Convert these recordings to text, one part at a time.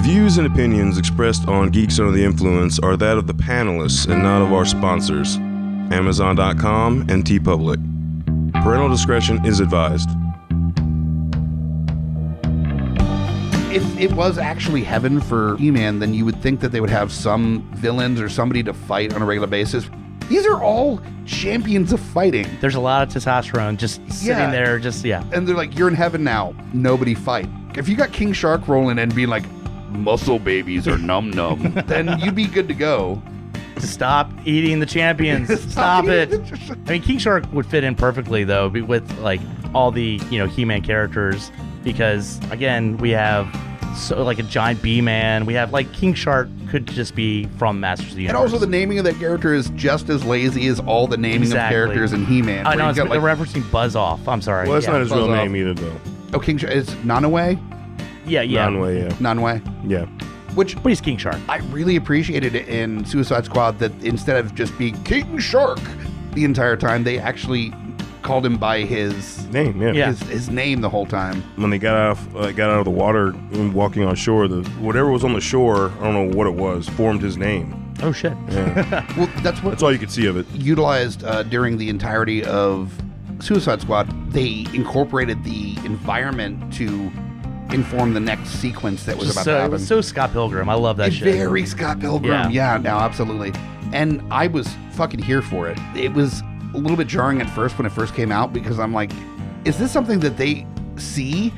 views and opinions expressed on Geeks Under the Influence are that of the panelists and not of our sponsors, Amazon.com and TeePublic. Parental discretion is advised. If it was actually heaven for He-Man, then you would think that they would have some villains or somebody to fight on a regular basis. These are all champions of fighting. There's a lot of testosterone just sitting there, And they're like, you're in heaven now. Nobody fight. If you got King Shark rolling and being like, muscle babies are num-num, then you'd be good to go. Stop eating the champions. Stop it. I mean, King Shark would fit in perfectly, though, with like all the, He-Man characters. Because, again, we have a giant B-Man. We have, King Shark could just be from Masters of the Universe. And also the naming of that character is just as lazy as all the naming of characters in He-Man. I know, it's referencing Buzz Off. I'm sorry. Well, that's not his real name either, though. Oh, King Shark. It's Nanaue? Yeah. Nanaue, yeah. Nanaue? Yeah. But he's King Shark. I really appreciated it in Suicide Squad that instead of just being King Shark the entire time, they actually called him by his name, his name the whole time. When they got out of the water and walking on shore, whatever was on the shore, I don't know what it was, formed his name. Oh shit! Yeah. Well, that's all you could see of it. Utilized during the entirety of Suicide Squad. They incorporated the environment to inform the next sequence that was about to happen. So Scott Pilgrim, I love that shit. Very Scott Pilgrim, no, absolutely. And I was fucking here for it. It was a little bit jarring at first when it first came out because I'm like, is this something that they see?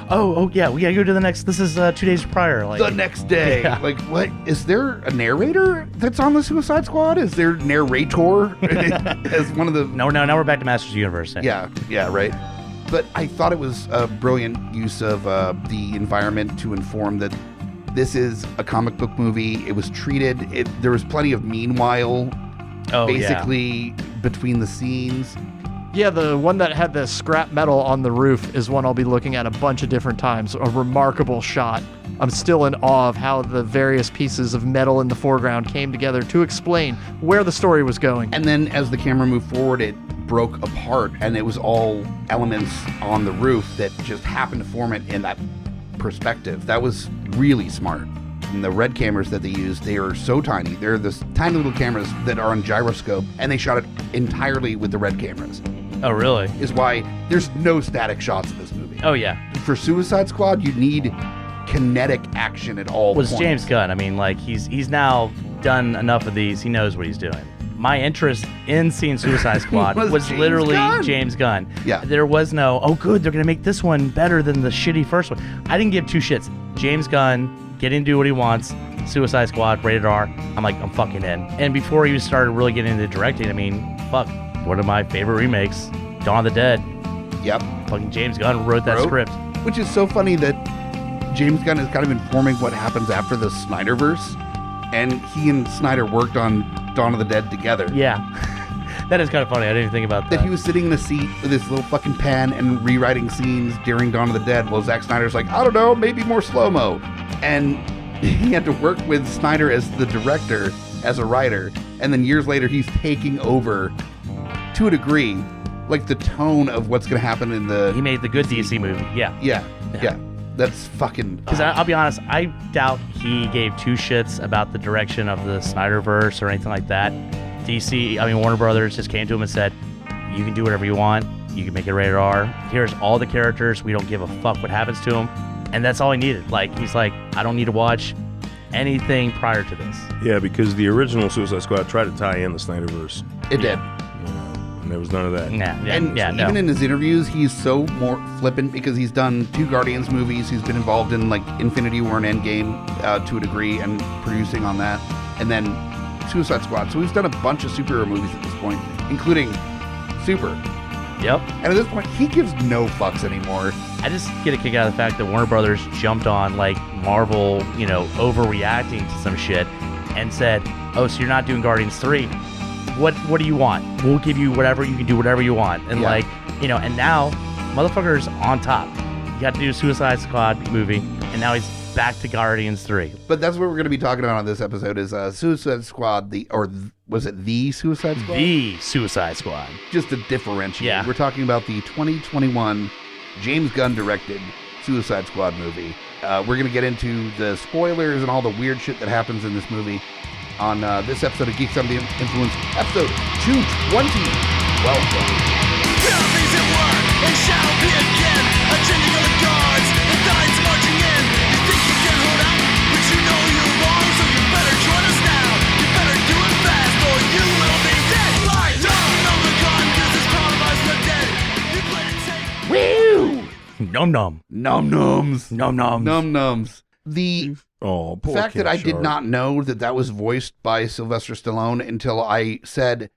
oh yeah, we gotta go to the next. This is 2 days prior. The next day, what? Is there a narrator that's on the Suicide Squad? Is there narrator as one of the? No, now we're back to Masters of the Universe. Yeah, right. But I thought it was a brilliant use of the environment to inform that this is a comic book movie. It was treated. There was plenty of meanwhile. Between the scenes. Yeah, the one that had the scrap metal on the roof is one I'll be looking at a bunch of different times. A remarkable shot. I'm still in awe of how the various pieces of metal in the foreground came together to explain where the story was going. And then as the camera moved forward, it broke apart, and it was all elements on the roof that just happened to form it in that perspective. That was really smart. And the red cameras that they used, they are so tiny. They're this tiny little cameras that are on gyroscope, and they shot it entirely with the red cameras. Oh, really? Is why there's no static shots in this movie. Oh, yeah. For Suicide Squad, you need kinetic action at all points. James Gunn. I mean, he's now done enough of these. He knows what he's doing. My interest in seeing Suicide Squad was literally James Gunn. Yeah. There was no, oh, good, they're going to make this one better than the shitty first one. I didn't give two shits. James Gunn getting to do what he wants, Suicide Squad, rated R, I'm fucking in. And before he started really getting into directing, I mean, fuck, one of my favorite remakes, Dawn of the Dead. Yep. Fucking James Gunn wrote that script. Which is so funny that James Gunn is kind of informing what happens after the Snyderverse, and he and Snyder worked on Dawn of the Dead together. Yeah. That is kind of funny. I didn't even think about that. That he was sitting in a seat with his little fucking pen and rewriting scenes during Dawn of the Dead. Well, Zack Snyder's like, I don't know, maybe more slow-mo. And he had to work with Snyder as the director, as a writer. And then years later, he's taking over, to a degree, the tone of what's going to happen in the... He made the good DC movie. Yeah. That's fucking... Because I'll be honest, I doubt he gave two shits about the direction of the Snyderverse or anything like that. Warner Brothers just came to him and said, you can do whatever you want. You can make it rated R. Here's all the characters. We don't give a fuck what happens to them. And that's all he needed. He's like, I don't need to watch anything prior to this. Yeah, because the original Suicide Squad tried to tie in the Snyderverse. It did. And there was none of that. Even in his interviews, he's so more flippant because he's done 2 Guardians movies. He's been involved in Infinity War and Endgame to a degree and producing on that. And then Suicide Squad. So he's done a bunch of superhero movies at this point, including Super. Yep. And at this point, he gives no fucks anymore. I just get a kick out of the fact that Warner Brothers jumped on Marvel, overreacting to some shit and said, oh, so you're not doing Guardians 3. What do you want? We'll give you whatever. You can do whatever you want. And and now motherfucker's on top. You got to do a Suicide Squad movie, and now he's back to Guardians 3. But that's what we're going to be talking about on this episode is Suicide Squad, was it the Suicide Squad? The Suicide Squad. Just to differentiate. Yeah. We're talking about the 2021 James Gunn directed Suicide Squad movie. We're going to get into the spoilers and all the weird shit that happens in this movie on this episode of Geeks Under the Influence, episode 220. Welcome. Things at work and shall be again. A changing of the guards, the tides marching in. You think you can hold out, but you know you're wrong, so you better join us now. You better do it fast, or you will be dead. Lie down on the gun, this is compromise the dead. You play it safe. Woo! Num num. Num nums. Num nums. Num nums. The Oh, poor fact that King I did Shark. not know that was voiced by Sylvester Stallone until I said,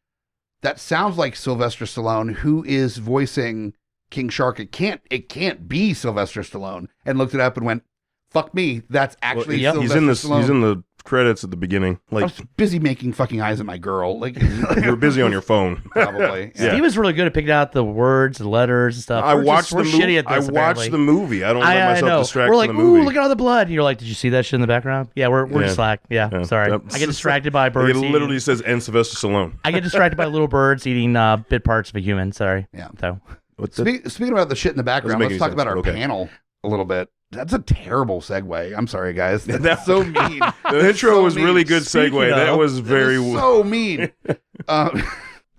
that sounds like Sylvester Stallone, who is voicing King Shark. It can't be Sylvester Stallone. And looked it up and went, fuck me, that's actually yep. Sylvester Stallone. He's in the credits at the beginning. I Like, was busy making fucking eyes at my girl. Like you were busy on your phone. probably. Yeah. Steve was really good at picking out the words and letters and stuff. I We're watched the movie. shitty at this, I apparently. watched the movie. I don't let myself know. distract We're like, from the movie. ooh, look at all the blood. And you're like, did you see that shit in the background? Yeah, we're Yeah. just slack. Yeah, sorry. Yep. I get distracted by birds. It eating- literally says "and Sylvester Stallone." I get distracted by little birds eating bit parts of a human. Sorry. Yeah. So What the- Speaking about the shit in the background, make let's any talk sense, about our but okay. panel a little bit. That's a terrible segue. I'm sorry, guys. That's so mean. The intro was really good Speaking segue. That of, was very. so mean.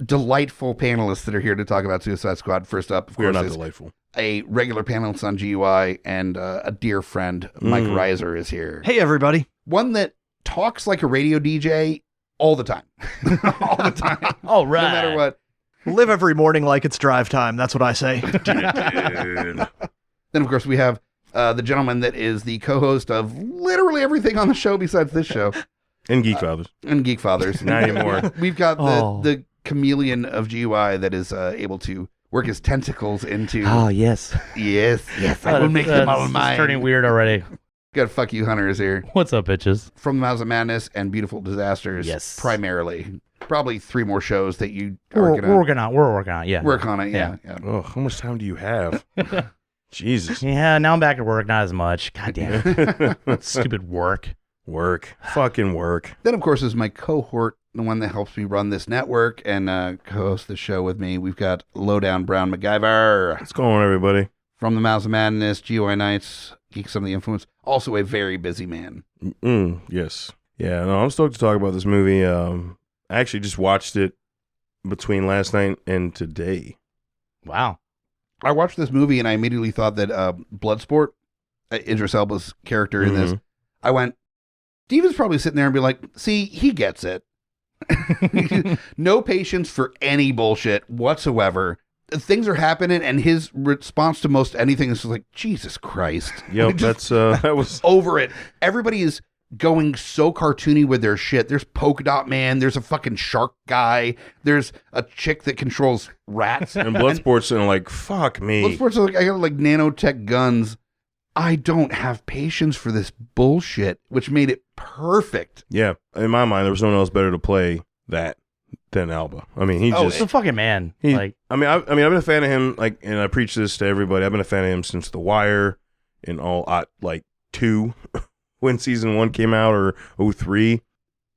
Delightful panelists that are here to talk about Suicide Squad. First up, of We are course, not is delightful. a regular panelist on GUI and a dear friend, Myke Mm. Reiser, is here. Hey, everybody. One that talks like a radio DJ all the time. All the time. all right. No matter what. Live every morning like it's drive time. That's what I say. Dude. Then, of course, we have the gentleman that is the co-host of literally everything on the show besides this show And Geek Fathers. and Geek Fathers. Not anymore. We've got Oh. the chameleon of GUI that is able to work his tentacles into. Oh yes. Yes, I will make them all It's mine. turning weird already. Got Fuck You Hunter is here. What's up, bitches? From the Mouths of Madness and Beautiful Disasters. Yes. Primarily. Probably 3 more shows that you are We're going to working on. We're working on it. Yeah. work on it. Yeah. Oh, how much time do you have? Jesus. Yeah. Now I'm back at work. Not as much. God damn it. Stupid work. Work. Fucking work. Then, of course, is my cohort, the one that helps me run this network and co-host the show with me. We've got Lowdown Brown MacGyver What's going on, everybody? from the Mouths of Madness, GUI Nights, Geeks Under the Influence. Also a very busy man. Yes. Yeah, no, I'm stoked to talk about this movie. I actually just watched it between last night and today. Wow. I watched this movie and I immediately thought that Bloodsport, Idris Elba's character in this, I went, Steven's probably sitting there and be like, see, he gets it. No patience for any bullshit whatsoever. Things are happening and his response to most anything is just like, Jesus Christ. Yep, Just that was over it. Everybody is going so cartoony with their shit. There's Polka Dot Man. There's a fucking shark guy. There's a chick that controls rats. and Bloodsport's and like fuck me. Bloodsport's like, I got like nanotech guns. I don't have patience for this bullshit, which made it perfect. Yeah, in my mind, there was no one else better to play that than Alba. I mean, he Oh, He's a just. fucking man. He, Like, I've been a fan of him. Like, and I preach this to everybody. I've been a fan of him since The Wire, in all like 2, when season 1 came out, or 03.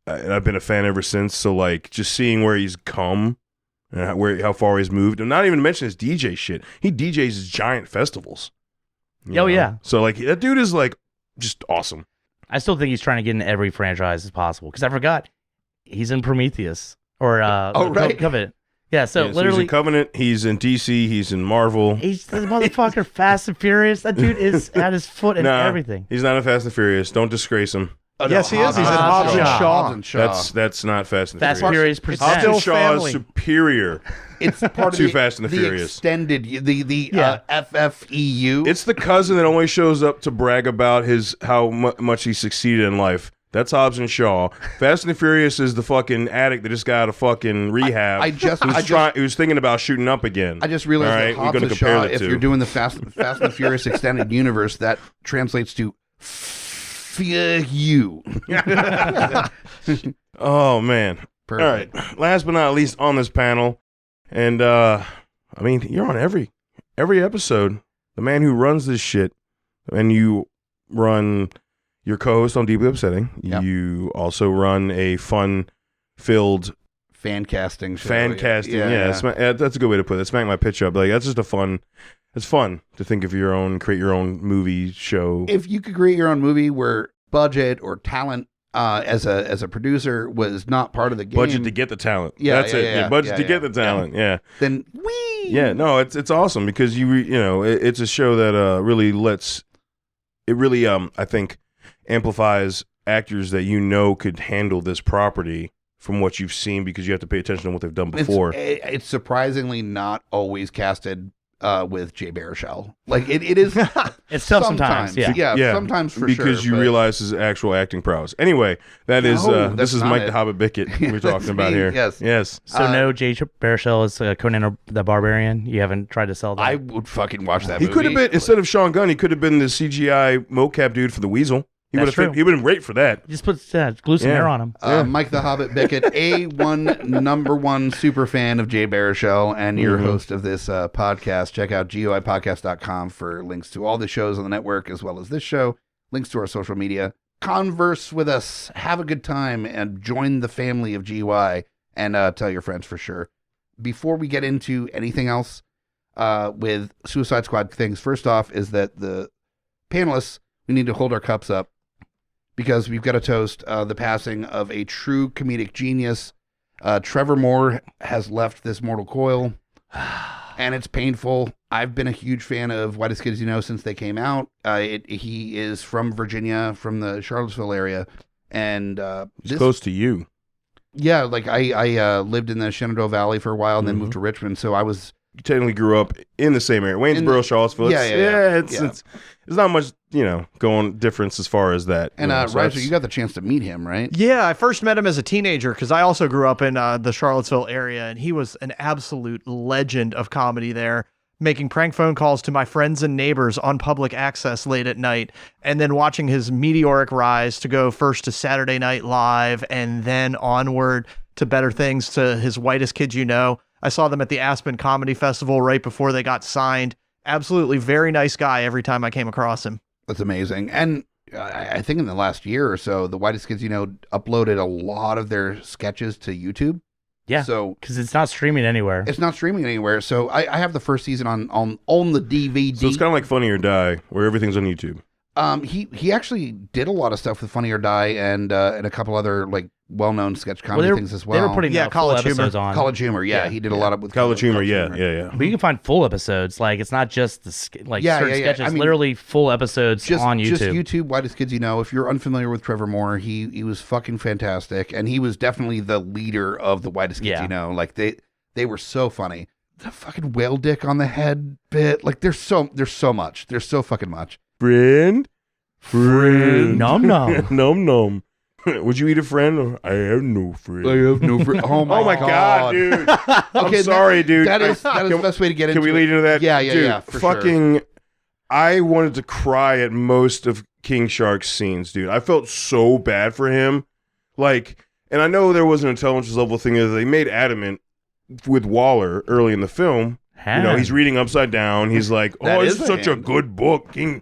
And I've been a fan ever since. So like, just seeing where he's come and how far he's moved, and not even to mention his DJ shit. He DJs his giant festivals. You Oh, know? yeah. So like, that dude is like just awesome. I still think he's trying to get in every franchise as possible. Because I forgot, he's in Prometheus or right. Covenant. Yeah. So Yeah, he's literally, in Covenant. He's in DC. He's in Marvel. he's the motherfucker. Fast and Furious. That dude is at his foot in Nah, everything. He's not in Fast and Furious. Don't disgrace him. Oh, Yes, he is. He's in Hobbs and Shaw. Hobbs and Shaw. That's not Fast and Fast and Furious. Furious Hobbs presents. and Still Shaw family. is superior. It's part of Too the, Fast and the Furious. extended, the Yeah. FFEU. It's the cousin that only shows up to brag about how much he succeeded in life. That's Hobbs and Shaw. Fast and the Furious is the fucking addict that just got out of fucking rehab. Who's thinking about shooting up again. I just realized All that right, we're Hobbs gonna and compare Shaw, the if two. you're doing the Fast and Furious extended universe, that translates to you. Oh man. Perfect. All right. Last but not least on this panel, and I mean, you're on every episode. The man who runs this shit, and you run your co-host on Deeply Upsetting. Yep. You also run a fun-filled Fan casting show. fan casting. Yeah, that's a good way to put it. Smack my pitch up. Like, that's just a fun it's fun to think of your own, create your own movie show. If you could create your own movie where budget or talent as a producer was not part of the game, Budget to get the talent. Yeah, That's yeah, it. yeah, Budget yeah, to yeah, get the talent. Yeah. then wee. Yeah. No, it's awesome because it's a show that really I think amplifies actors that could handle this property from what you've seen, because you have to pay attention to what they've done before. It's surprisingly not always casted with Jay Baruchel. Like it is. It's tough sometimes. Yeah. Sometimes for sure. Because you realize his actual acting prowess. Anyway, this is that's not Mike it. the Hobbit Bickett we're talking That's about me, here. yes. Yes. So no Jay Baruchel is Conan the Barbarian. You haven't tried to sell that. I would fucking watch that He movie. could have been, instead of Sean Gunn, he could have been the CGI mocap dude for the Weasel. He would That's have true. he would have been great for that. Just glue some Yeah. hair on him. Mike the Hobbit Bickett, number one super fan of Jay Baruchel and your host of this podcast. Check out GUIPodcast.com for links to all the shows on the network as well as this show, links to our social media. Converse with us, have a good time, and join the family of GUI, and tell your friends for sure. Before we get into anything else with Suicide Squad things, first off is that the panelists, we need to hold our cups up, because we've got to toast the passing of a true comedic genius. Trevor Moore has left this mortal coil, and it's painful. I've been a huge fan of Whitest Kids You Know since they came out. He is from Virginia, from the Charlottesville area, and It's close to you. Yeah, like I lived in the Shenandoah Valley for a while, and then moved to Richmond. So I was You technically grew up in the same area. Waynesboro, Charlottesville. It's not much, going difference as far as that. and Reiser, you got the chance to meet him, right? Yeah, I first met him as a teenager because I also grew up in the Charlottesville area, and he was an absolute legend of comedy there, making prank phone calls to my friends and neighbors on public access late at night, and then watching his meteoric rise to go first to Saturday Night Live and then onward to better things, to his Whitest Kids You Know. I saw them at the Aspen Comedy Festival right before they got signed. Absolutely very nice guy every time I came across him. That's amazing. And I think in the last year or so, the Whitest Kids You Know uploaded a lot of their sketches to YouTube. Yeah. So Because it's not streaming anywhere. it's not streaming anywhere. So I have the first season on the DVD. So it's kind of like Funny or Die, where everything's on YouTube. He actually did a lot of stuff with Funny or Die and a couple other like well-known sketch comedy things as well. They were putting full College Humor. episodes on. College Humor, yeah. He did a lot of with College Humor, yeah. But you can find full episodes. Like, it's not just certain sketches. I mean, literally full episodes on YouTube. Just YouTube, Whitest Kids You Know. If you're unfamiliar with Trevor Moore, he was fucking fantastic, and he was definitely the leader of the Whitest Kids Yeah. You Know. Like they were so funny. The fucking whale dick on the head bit, like there's so much. There's so fucking much. Friend. Nom nom. Nom nom. Would you eat a friend? Or, I have no friend. have no. Oh Oh my god, dude! I'm sorry, dude. That is the best way to get into. Can we it. lead into that? Yeah, Dude, for sure. fucking, I wanted to cry at most of King Shark's scenes, dude. I felt so bad for him. Like, and I know there was an intelligence level thing that they made adamant with Waller early in the film. He's reading upside down. He's like, That "Oh, is it's a such a hand. good book." I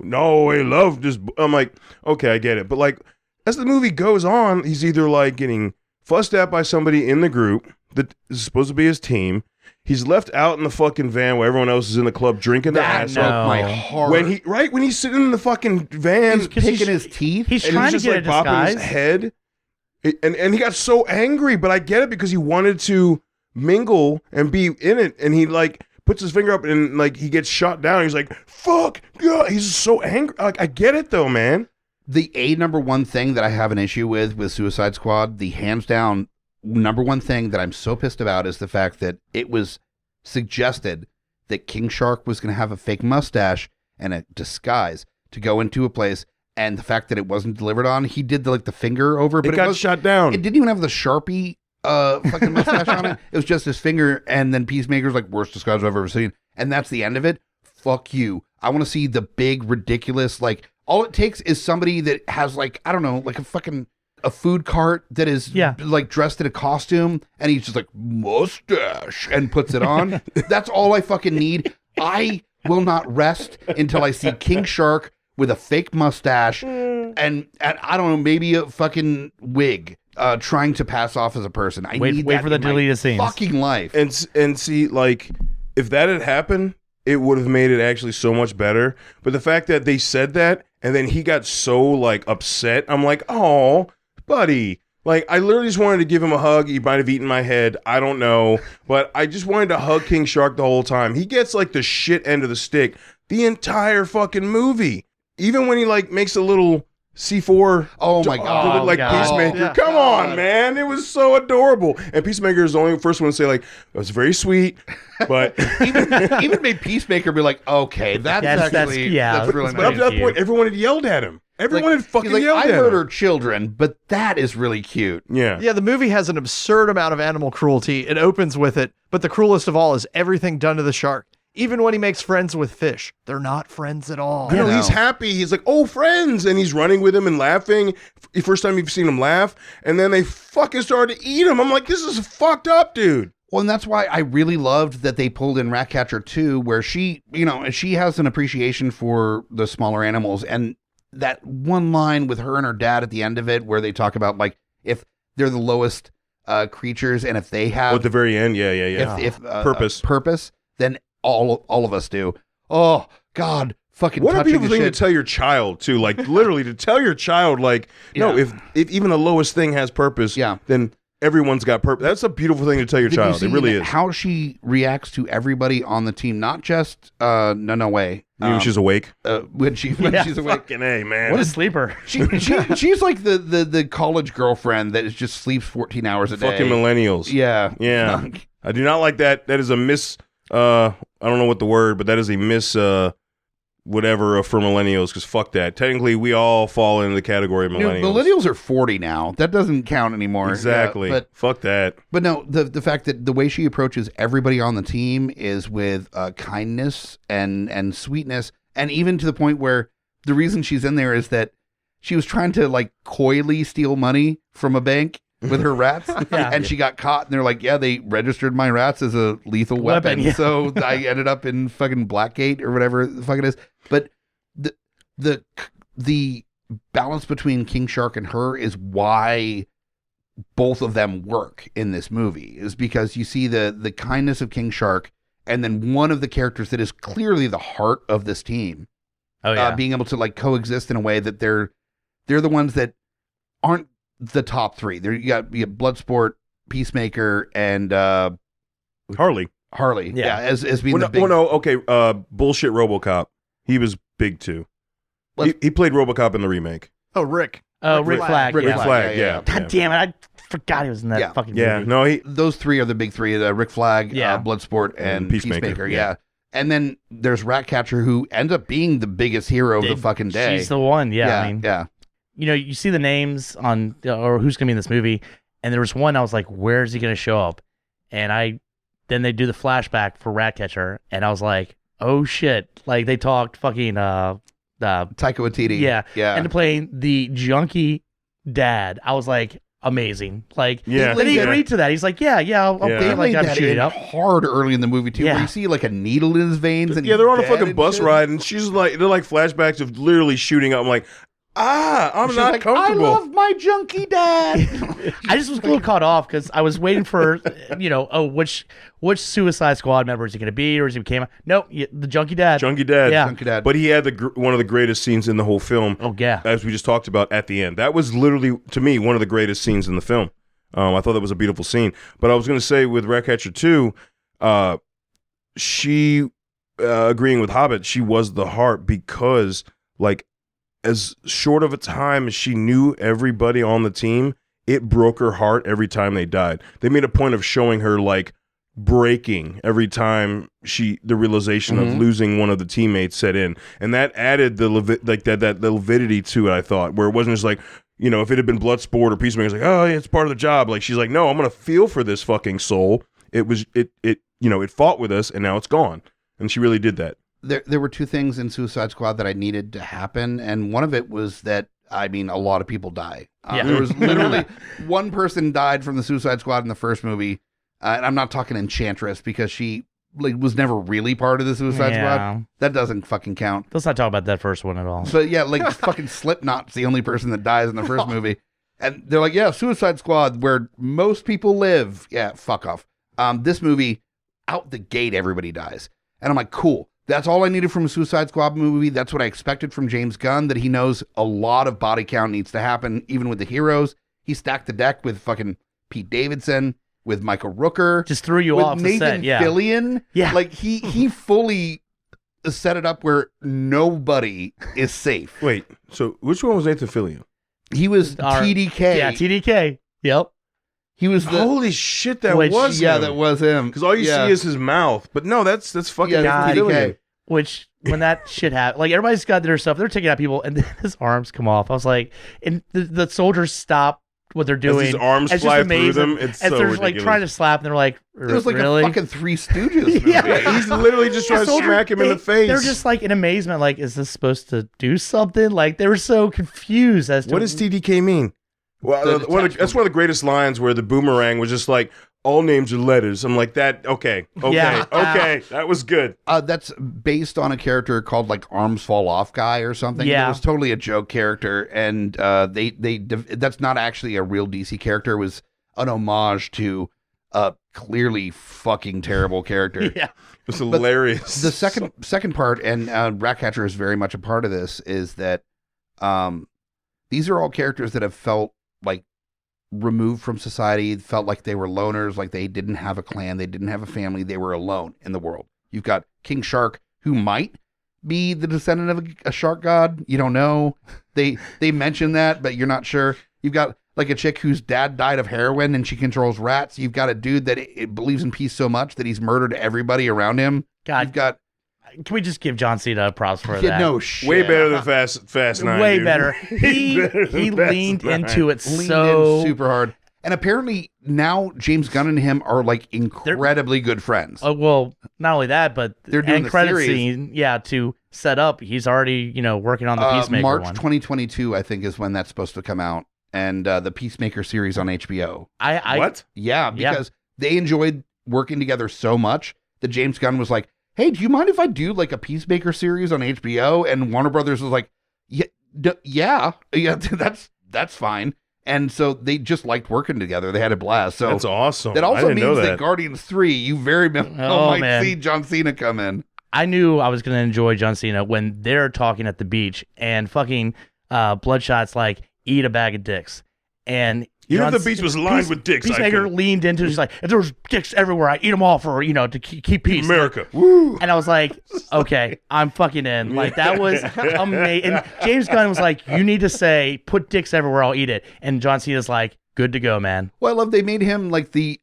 love this book. I'm like, okay, I get it. But like, as the movie goes on, he's either like getting fussed at by somebody in the group that is supposed to be his team. He's left out in the fucking van while everyone else is in the club drinking their That ass broke off. my heart. When he's sitting in the fucking van, he's picking his teeth. He's and trying he's to just get like a bopping disguise. his head, and he got so angry. But I get it because he wanted to mingle and be in it, and he like puts his finger up and like he gets shot down. He's like, "Fuck!" God. He's so angry. Like, I get it though, man. The number one thing that I have an issue with Suicide Squad, the hands down number one thing that I'm so pissed about is the fact that it was suggested that King Shark was going to have a fake mustache and a disguise to go into a place, and the fact that it wasn't delivered on, he did the finger over, but It got was, shot down. It didn't even have the Sharpie fucking mustache on it. It was just his finger, and then Peacemaker's like, worst disguise I've ever seen, and that's the end of it. Fuck you. I want to see the big ridiculous, like, all it takes is somebody that has like, I don't know, like a food cart that is like dressed in a costume, and he's just like, mustache, and puts it on. That's all I fucking need. I will not rest until I see King Shark with a fake mustache and I don't know, maybe a fucking wig, trying to pass off as a person. I Wait need for that the in my deleted scenes. fucking life. And see, like, if that had happened, it would have made it actually so much better. But the fact that they said that and then he got so like upset, I'm like, oh, buddy. Like, I literally just wanted to give him a hug. He might have eaten my head. I don't know. But I just wanted to hug King Shark the whole time. He gets like the shit end of the stick the entire fucking movie. Even when he like makes a little C4 Oh my God. like God. Peacemaker. Yeah. Come on, man. It was so adorable. And Peacemaker is the only first one to say like, it was very sweet, but Even made Peacemaker be like, okay, that's really that's really but up nice. to that point, everyone had yelled at him. Everyone had fucking he's like, yelled I at him. murdered children, but that is really cute. Yeah. Yeah, the movie has an absurd amount of animal cruelty. It opens with it, but the cruelest of all is everything done to the shark. Even when he makes friends with fish, they're not friends at all. I know, know. he's happy. He's like, oh, friends. And he's running with him and laughing. The first time you've seen him laugh. And then they fucking started to eat him. I'm like, this is fucked up, dude. Well, and that's why I really loved that they pulled in Ratcatcher 2, where she has an appreciation for the smaller animals. And that one line with her and her dad at the end of it, where they talk about like if they're the lowest creatures, and if they have At the very end, yeah. if Purpose. then all of us do. Oh God, fucking What a touching beautiful as thing to shit. tell your child, too. Like, literally, to tell your child, like, no, Yeah. if even the lowest thing has purpose, Yeah. then everyone's got purpose. That's a beautiful thing to tell your Did you child. see It really is. how she reacts to everybody on the team, not just no way. Even she's awake. When she's awake. Fucking A, man. What a sleeper. She's like the college girlfriend that just sleeps 14 hours a day. Fucking millennials. Yeah. Yeah. I do not like that. That is a I don't know what the word, but that is a whatever for millennials, because fuck that. Technically, we all fall into the category of millennials. Millennials are 40 now. That doesn't count anymore. Exactly. Yeah, Fuck that. but no, the fact that the way she approaches everybody on the team is with kindness and sweetness, and even to the point where the reason she's in there is that she was trying to like coyly steal money from a bank with her rats, and she got caught, and they're like, yeah, they registered my rats as a lethal weapon. Yeah. So I ended up in fucking Blackgate or whatever the fuck it is. But the balance between King Shark and her is why both of them work in this movie, is because you see the kindness of King Shark, and then one of the characters that is clearly the heart of this team, Oh yeah. being able to like coexist in a way that they're the ones that aren't the top three. There you got Bloodsport, Peacemaker, and Harley. Harley. Yeah. as being the big. Okay. Bullshit RoboCop. He was big too. He played RoboCop in the remake. Oh, Rick. Oh, Rick Flag. Rick yeah. Flag. Yeah. God damn it! I forgot he was in that Yeah. fucking Yeah. movie. No, he. Those three are the big three: Rick Flag, Yeah. Bloodsport, and Peacemaker, Peacemaker. yeah. Yeah. And then there's Ratcatcher, who ends up being the biggest hero of the fucking day. She's the one. Yeah. yeah, I mean, yeah. you know, you see the names on or who's gonna be in this movie, and there was one I was like, where's he gonna show up? And then they do the flashback for Ratcatcher, and I was like, oh shit! Like they talked fucking Taika Waititi. yeah, yeah. and playing the junkie dad. I was like, amazing. Like Yeah. then he Yeah. agreed to that. He's like, yeah, I'll Yeah. pay They him like laid I'm that shooting in up. hard early in the movie too, Yeah. where you see like a needle in his veins, and Yeah, they're on a he's dead fucking and bus shit. ride, and she's like, they're like flashbacks of literally shooting up. I'm like, I'm She's not like, comfortable. I love my junkie dad. I just was a little caught off because I was waiting for, which Suicide Squad member is he going to be, or is he became? Nope, the junkie dad. Junkie Dad. Yeah. Junkie dad. But he had one of the greatest scenes in the whole film. Oh yeah. As we just talked about at the end. That was literally, to me, one of the greatest scenes in the film. I thought that was a beautiful scene. But I was going to say with Ratcatcher 2, she, agreeing with Hobbit, she was the heart because, like, as short of a time as she knew everybody on the team, it broke her heart every time they died. They made a point of showing her, like, breaking every time the realization of losing one of the teammates set in, and that added the lividity to it. I thought, where it wasn't just like, if it had been Bloodsport or Peacemaker, it's like, oh yeah, it's part of the job. Like, she's like, no, I'm gonna feel for this fucking soul. It was it fought with us, and now it's gone, and she really did that. There were two things in Suicide Squad that I needed to happen, and one of it was that, I mean, a lot of people die. Yeah. There was literally one person died from the Suicide Squad in the first movie, and I'm not talking Enchantress, because she was never really part of the Suicide Squad. That doesn't fucking count. Let's not talk about that first one at all. But yeah, like fucking Slipknot's the only person that dies in the first movie. And they're like, yeah, Suicide Squad, where most people live. Yeah, fuck off. This movie, out the gate, everybody dies. And I'm like, cool. That's all I needed from a Suicide Squad movie. That's what I expected from James Gunn, that he knows a lot of body count needs to happen, even with the heroes. He stacked the deck with fucking Pete Davidson, with Michael Rooker. Just threw you with off the Nathan set, yeah. Fillion. Yeah. Like, he fully set it up where nobody is safe. Wait, so which one was Nathan Fillion? He was TDK. Yeah, TDK. Yep. He was the... Holy shit, that Which- was Yeah, him. that was him. Because all you see is his mouth. But no, that's fucking Yeah, Nathan TDK. Fillion. Which, when that shit happened, like, everybody's got their stuff. They're taking out people, and then his arms come off. I was like, and the soldiers stop what they're doing. As his arms It's fly just through amazing. them, it's and so they're ridiculous. like trying to slap, and they're like, It was like really? a fucking Three Stooges movie. Yeah, he's literally just trying to Soldier- smack him in the face. They're just like in amazement, like, is this supposed to do something? Like, they were so confused as to What does TDK mean? Well, The that's one of the greatest lines where the boomerang was just like, all names are letters. I'm like, okay, Yeah. that was good. That's based on a character called like Arms Fall Off Guy or something. Yeah. It was totally a joke character, and that's not actually a real DC character. It was an homage to a clearly fucking terrible character. Yeah. It was hilarious. The second part, and Ratcatcher is very much a part of this, is that these are all characters that have felt like removed from society, felt like they were loners, like they didn't have a clan, they didn't have a family, they were alone in the world. You've got King Shark, who might be the descendant of a shark god. You don't know. They mention that, but you're not sure. You've got like a chick whose dad died of heroin and she controls rats. You've got a dude that believes in peace so much that he's murdered everybody around him. God, You've got can we just give John Cena props for that? no shit. Way better than Fast 9. Way dude. better. He Better than Fast leaned 9. into it Leaned so in super hard. And apparently now James Gunn and him are like incredibly good friends. well, not only that, but They're doing end the credit series. scene, to set up. He's already, working on the Peacemaker March one. 2022, I think, is when that's supposed to come out. And the Peacemaker series on HBO. What? Yeah, because they enjoyed working together so much that James Gunn was like, hey, do you mind if I do like a Peacemaker series on HBO? And Warner Brothers was like, yeah, that's fine. And so they just liked working together. They had a blast. So That's awesome. that I also didn't know means that Guardians 3, you very well might man. see John Cena come in. I knew I was going to enjoy John Cena when they're talking at the beach and fucking Bloodshot's like, eat a bag of dicks. And Even if John the beach was lined with dicks, I Peacemaker could. leaned into it. He's like, if there was dicks everywhere, I eat them all for, to keep peace. America. Woo. And I was like, okay, I'm fucking in. Like, that was amazing. And James Gunn was like, you need to say, put dicks everywhere, I'll eat it. And John Cena's like, good to go, man. Well, I love they made him like the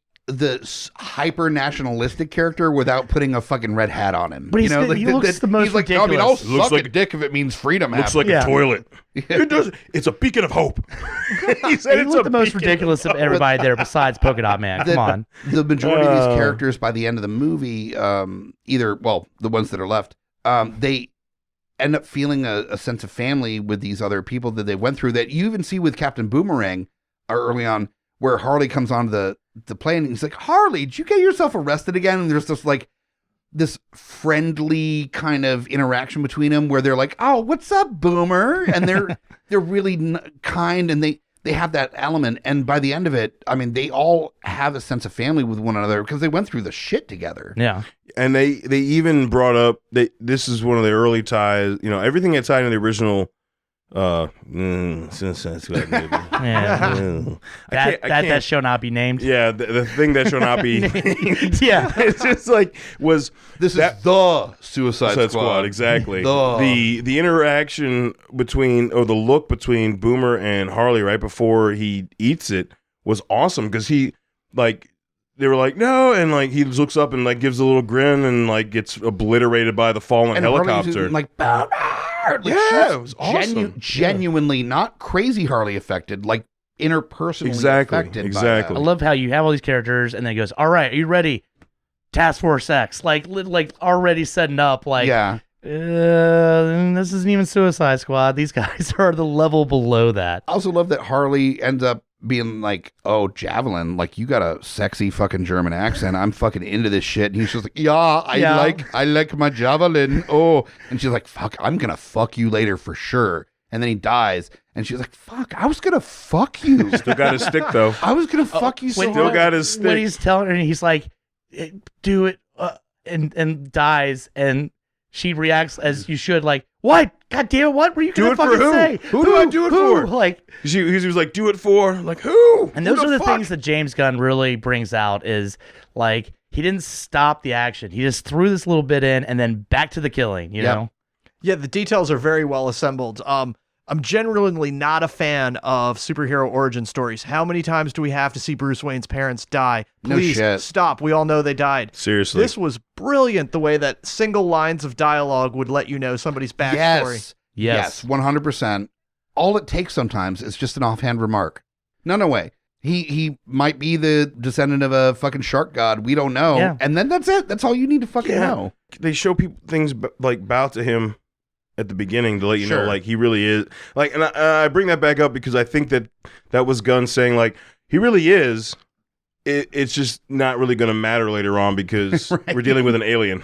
hyper nationalistic character without putting a fucking red hat on him. But he looks the most he's like, I mean, I'll ridiculous. Looks suck like a dick if it means freedom. Looks like Yeah. a toilet. It does. It's a beacon of hope. He said He it's looked a the most beacon ridiculous of everybody there besides Polka Dot Man. Come on. The majority of these characters by the end of the movie, the ones that are left, they end up feeling a sense of family with these other people that they went through, that you even see with Captain Boomerang early on, where Harley comes onto the plane and he's like, Harley, did you get yourself arrested again? And there's just like this friendly kind of interaction between them where they're like, oh, what's up, Boomer? And they're really kind, and they have that element. And by the end of it, I mean, they all have a sense of family with one another because they went through the shit together. Yeah. And they even brought up this is one of the early ties. Everything that tied into the original. Suicide Squad movie. Yeah. I can't. That shall not be named. Yeah, the thing that shall not be. Yeah. It's just like This is the Suicide Squad. Exactly. The interaction between, the look between Boomer and Harley right before he eats it was awesome because he they were like, no, and like he looks up and like gives a little grin and like gets obliterated by the fallen And helicopter. Harley's like, Yeah, it was awesome. Genuinely not crazy Harley affected, like interpersonally affected. Exactly. I love how you have all these characters and then it goes, all right, are you ready? Task Force X. Like already setting up like, yeah. This isn't even Suicide Squad. These guys are the level below that. I also love that Harley ends up being like, oh, Javelin, like you got a sexy fucking German accent. I'm fucking into this shit. And he's just like, I like my Javelin. Oh, and she's like, fuck, I'm gonna fuck you later for sure. And then he dies, and she's like, fuck, I was gonna fuck you. Still got his stick though. I was gonna fuck you so when- Still hard. got his stick. When he's telling her, he's like, do it, and dies, and she reacts as you should, like, what? God damn it, what were you Do gonna it for fucking who? say? Who do I do it for? Like, he was like, do it for, like, who? and Who those are the fuck? things that James Gunn really brings out is, like, he didn't stop the action. He just threw this little bit in and then back to the killing, you Yep. know? Yeah, the details are very well assembled. I'm genuinely not a fan of superhero origin stories. How many times do we have to see Bruce Wayne's parents die? No Please shit. stop. We all know they died. Seriously. This was brilliant, the way that single lines of dialogue would let you know somebody's backstory. Yes. 100%. All it takes sometimes is just an offhand remark. No way. He might be the descendant of a fucking shark god. We don't know. Yeah. And then that's it. That's all you need to fucking Yeah. know. They show people things like bow to him at the beginning to let you know, Sure. like, he really is. Like, and I bring that back up because I think that was Gunn saying, like, he really is. It's just not really going to matter later on because Right. we're dealing with an alien.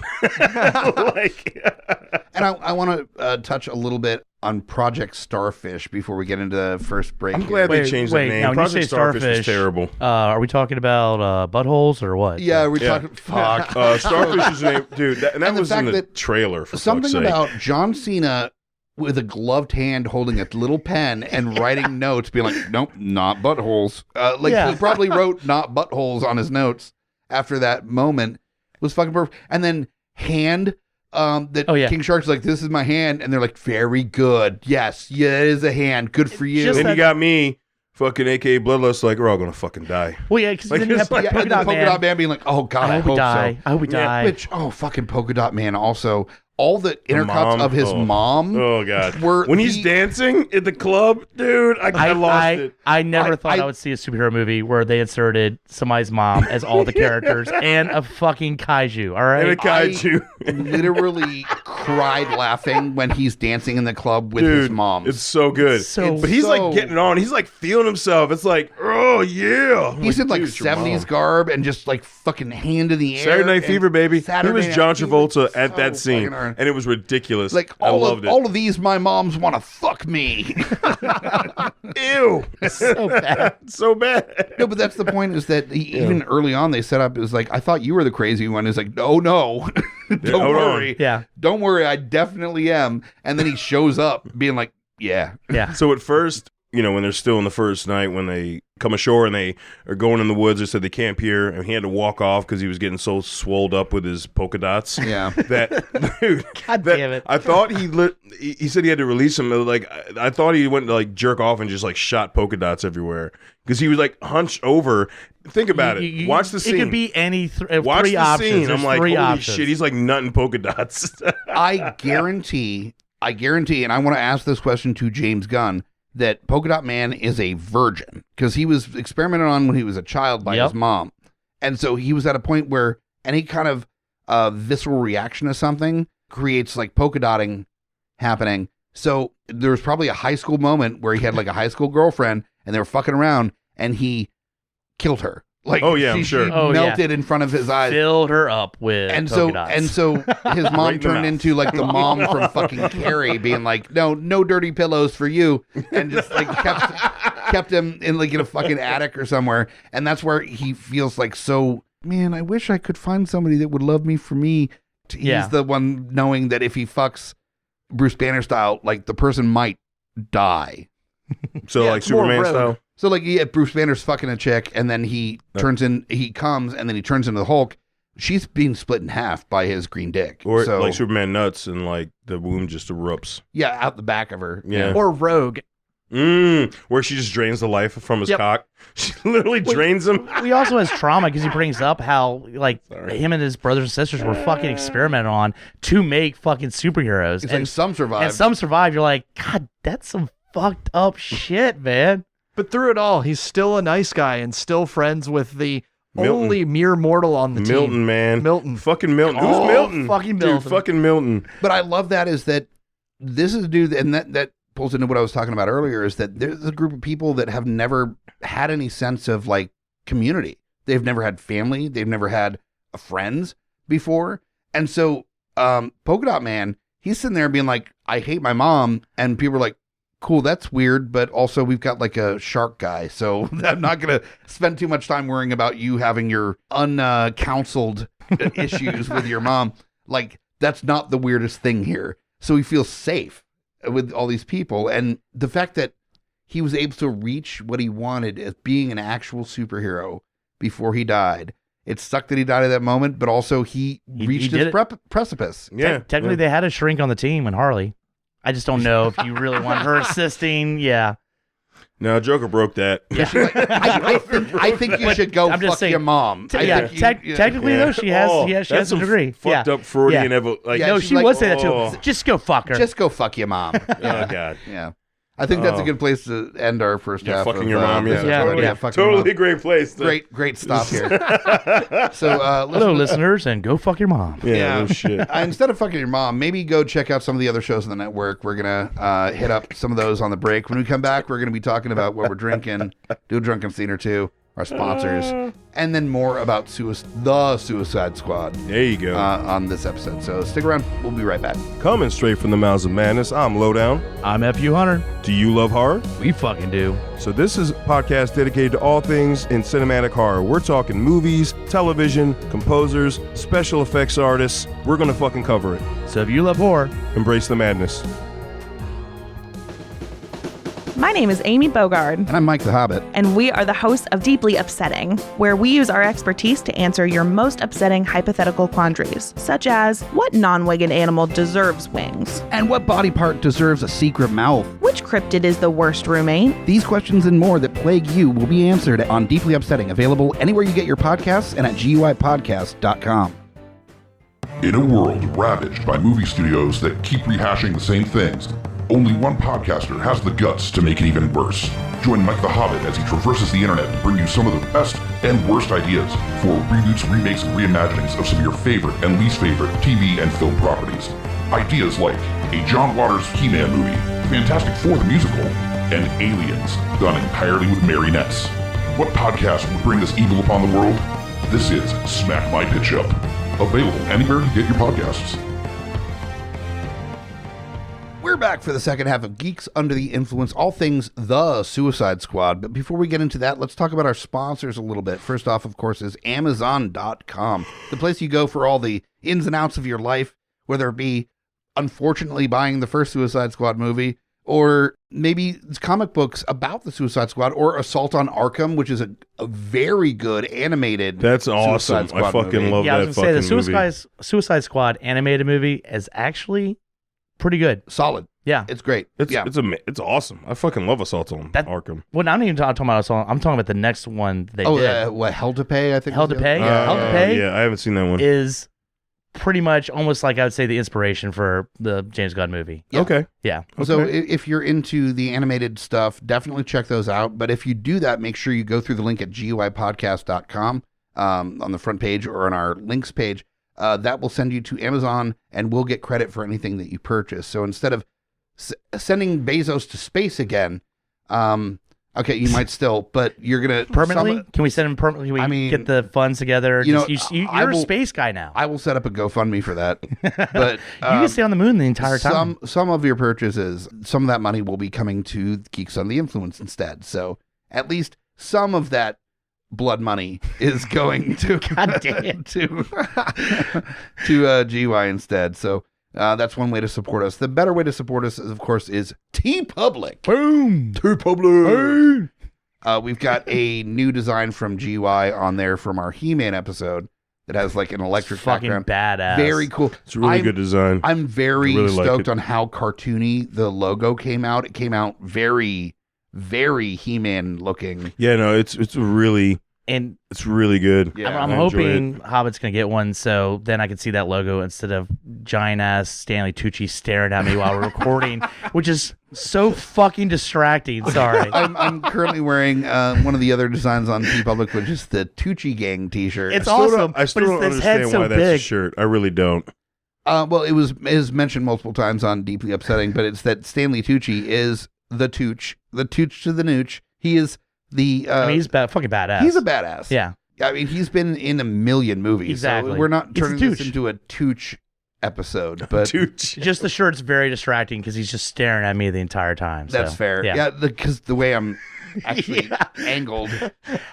Like, And I want to touch a little bit on Project Starfish before we get into the first break. I'm here. glad Wait, they changed wait, the name. now when you Project say Starfish was Starfish- terrible. Are we talking about buttholes or what? Yeah, we're Yeah. talking. Fuck. Starfish is the name, dude. And that And the was in fact the that trailer for Something fuck's sake. about John Cena with a gloved hand holding a little pen and writing notes, being like, nope, not buttholes. Yeah. He probably wrote not buttholes on his notes after that moment. Was fucking perfect. And then hand, that Oh, yeah. King Shark's like, this is my hand. And they're like, very good. Yes, yeah, it is a hand. Good for you. Just Then that- you got me, fucking AKA Bloodlust, like, we're all going to fucking die. Well, yeah, because Like, then you have it's like- yeah, Polka and then Dot Polka Man. Dot Man being like, oh God, I hope we die. so. I hope we Yeah, die. Which, fucking Polka Dot Man also. All the intercuts mom, of his oh. mom Oh, God. were When he's the- dancing at the club, dude, I lost it. I never thought I- I would see a superhero movie where they inserted somebody's mom as all the characters and a fucking kaiju. All And a right, kaiju. literally cried laughing when he's dancing in the club with Dude, his mom. it's so good. So- but he's so- like getting on. He's like feeling himself. It's like, oh, yeah. I'm He's in like dude, it's your 70s mom. garb and just like fucking hand in the air. Saturday Night and Fever, baby. Saturday he was Night John Fever, Travolta at so that scene, fucking hard. and it was ridiculous. Like I all loved of it. all of these, my moms want to fuck me. Ew, so bad. so bad. No, but that's the point. Is that even early on they set up is like, I thought you were the crazy one. It's like, no, don't hold on. worry. Yeah, Don't worry, I definitely am. And then he shows up being like, yeah, yeah. So at first, when they're still in the first night, when they come ashore and they are going in the woods, they said they camp here, and he had to walk off because he was getting so swolled up with his polka dots. yeah. That dude, God that- damn it. I thought he said he had to release him. Like, I thought he went to like jerk off and just like shot polka dots everywhere because he was like hunched over. Think about it. Watch the scene. It could be any Watch three the options. scene. There's I'm like, three holy options. shit, he's like nutting polka dots. I guarantee, and I want to ask this question to James Gunn, that Polka Dot Man is a virgin because he was experimented on when he was a child by Yep. his mom. And so he was at a point where any kind of visceral reaction to something creates like polka dotting happening. So there was probably a high school moment where he had like a high school girlfriend and they were fucking around and he killed her. Like, Oh, yeah, I'm sure. She Oh, yeah. melted in front of his eyes. Filled her up with And polka so, dots. and so, his Right mom in the turned mouth. into like the mom from fucking Carrie, being like, "No dirty pillows for you," and just like kept him in like in a fucking attic or somewhere. And that's where he feels like, so man, I wish I could find somebody that would love me for me. He's Yeah. the one knowing that if he fucks Bruce Banner style, like the person might die. So Yeah, like it's more Superman rogue. style. So like, yeah, Bruce Banner's fucking a chick, and then he comes, and then he turns into the Hulk. She's being split in half by his green dick. Or so, like Superman nuts and like the womb just erupts. yeah, out the back of her. Yeah. Or Rogue. Where she just drains the life from his Yep. cock. She literally drains him. he also has trauma because he brings up how like Sorry. him and his brothers and sisters were fucking experimented on to make fucking superheroes, It's and, like some survive. and some survive. You're like, God, that's some fucked up shit, man. But through it all, he's still a nice guy and still friends with the Milton. only mere mortal on the Milton, team. man. Milton. Fucking Milton. Oh, Who's Milton? fucking Dude, Milton. fucking Milton. But I love that is that this is a dude, and that pulls into what I was talking about earlier, is that there's a group of people that have never had any sense of like community. They've never had family. They've never had friends before. And so Polka Dot Man, he's sitting there being like, I hate my mom. And people are like, cool, that's weird. But also we've got like a shark guy. So I'm not going to spend too much time worrying about you having your uncounseled issues with your mom. Like, that's not the weirdest thing here. So he feels safe with all these people. And the fact that he was able to reach what he wanted as being an actual superhero before he died. It sucked that he died at that moment, but also he reached his precipice. Yeah. Technically, they had a shrink on the team when Harley. I just don't know if you really want her assisting. Yeah. No, Joker broke that. Yeah. I think you should go I'm just fuck saying, your mom. Technically, though, she has that's a degree. Fucked up Freudian like, Yeah, no, she's she like, would say that too. Just go fuck her. Just go fuck your mom. Oh, God. Yeah. I think that's a good place to end our first half. Fucking of, your mom. this Yeah, episode. yeah. Fucking your totally mom. great place. Great stop here. So, Hello, listeners, and go fuck your mom. Yeah, no shit. Instead of fucking your mom, maybe go check out some of the other shows on the network. We're going to hit up some of those on the break. When we come back, we're going to be talking about what we're drinking, do a drunken scene or two, our sponsors, and then more about the Suicide Squad There you go. on this episode. So stick around. We'll be right back. Coming straight from the mouths of madness, I'm Lowdown. I'm FU Hunter. Do you love horror? We fucking do. So this is a podcast dedicated to all things in cinematic horror. We're talking movies, television, composers, special effects artists. We're going to fucking cover it. So if you love horror, Embrace the madness. My name is Amy Bogard, And I'm Myke the Hobbit. and we are the hosts of Deeply Upsetting, where we use our expertise to answer your most upsetting hypothetical quandaries, such as what non-winged animal deserves wings? And what body part deserves a secret mouth? Which cryptid is the worst roommate? These questions and more that plague you will be answered on Deeply Upsetting, available anywhere you get your podcasts and at GUIPodcast.com. In a world ravaged by movie studios that keep rehashing the same things, only one podcaster has the guts to make it even worse. Join Myke the Hobbit as he traverses the internet to bring you some of the best and worst ideas for reboots, remakes, and reimaginings of some of your favorite and least favorite TV and film properties. Ideas like a John Waters He-Man movie, Fantastic Four the musical, and Aliens, done entirely with marionettes. What podcast would bring this evil upon the world? This is Smack My Pitch Up. Available anywhere you get your podcasts. We're back for the second half of Geeks Under the Influence, all things the Suicide Squad. But before we get into that, let's talk about our sponsors a little bit. First off, of course, is Amazon.com, the place you go for all the ins and outs of your life, whether it be, unfortunately, buying the first Suicide Squad movie, or maybe it's comic books about the Suicide Squad, or Assault on Arkham, which is a very good animated That's awesome. Suicide Squad I fucking movie. love yeah, I that was going to say, fucking the movie. Suicide Squad animated movie is actually pretty good. Solid. Yeah. It's great. It's awesome. I fucking love Assault on Arkham. Well, I'm not even talking about Assault. I'm talking about the next one they Oh, did. what, Hell to Pay, I think. Hell was to the other- Pay? Hell to Pay? Yeah, I haven't seen that one. Is pretty much almost like I would say the inspiration for the James Gunn movie. Yeah. Okay. Yeah. So Okay. if you're into the animated stuff, definitely check those out. But if you do that, make sure you go through the link at GUIPodcast.com on the front page or on our links page. That will send you to Amazon, and we'll get credit for anything that you purchase. So instead of sending Bezos to space again, okay, you might still, but you're going to... Permanently? Can we send him permanently? Can we I mean, get the funds together? you know, You're I a will- space guy now. I will set up a GoFundMe for that. But you can stay on the moon the entire time. Some of your purchases, some of that money will be coming to Geeks Under the Influence instead. So at least some of that blood money is going to God damn. to GUI instead. So that's one way to support us. The better way to support us, of course, is TeePublic. Boom. TeePublic. We've got a new design from GUI on there from our He-Man episode that has like an electric Fucking background. badass. Very cool. It's a really good design. I'm very I really like stoked it. on how cartoony the logo came out. It came out very, very He-Man looking. Yeah, no, it's really And good. Yeah, I'm I enjoy hoping Hobbit's going to get one so then I can see that logo instead of giant ass Stanley Tucci staring at me while we're recording, which is so fucking distracting. Sorry. I'm currently wearing one of the other designs on TeePublic, which is the Tucci Gang t-shirt. It's I still awesome. I still but don't it's this head understand so why that's a big. shirt. I really don't. Well, it is mentioned multiple times on Deeply Upsetting, but it's that Stanley Tucci is the Tooch to the Nooch. He is the... I mean, he's fucking badass. he's a badass. Yeah. I mean, he's been in a million movies. Exactly. So we're not It's a turning this Tooch. into a Tooch episode, but Just the shirt's very distracting because he's just staring at me the entire time. that's so, fair. Yeah. Yeah, because the way I'm actually angled.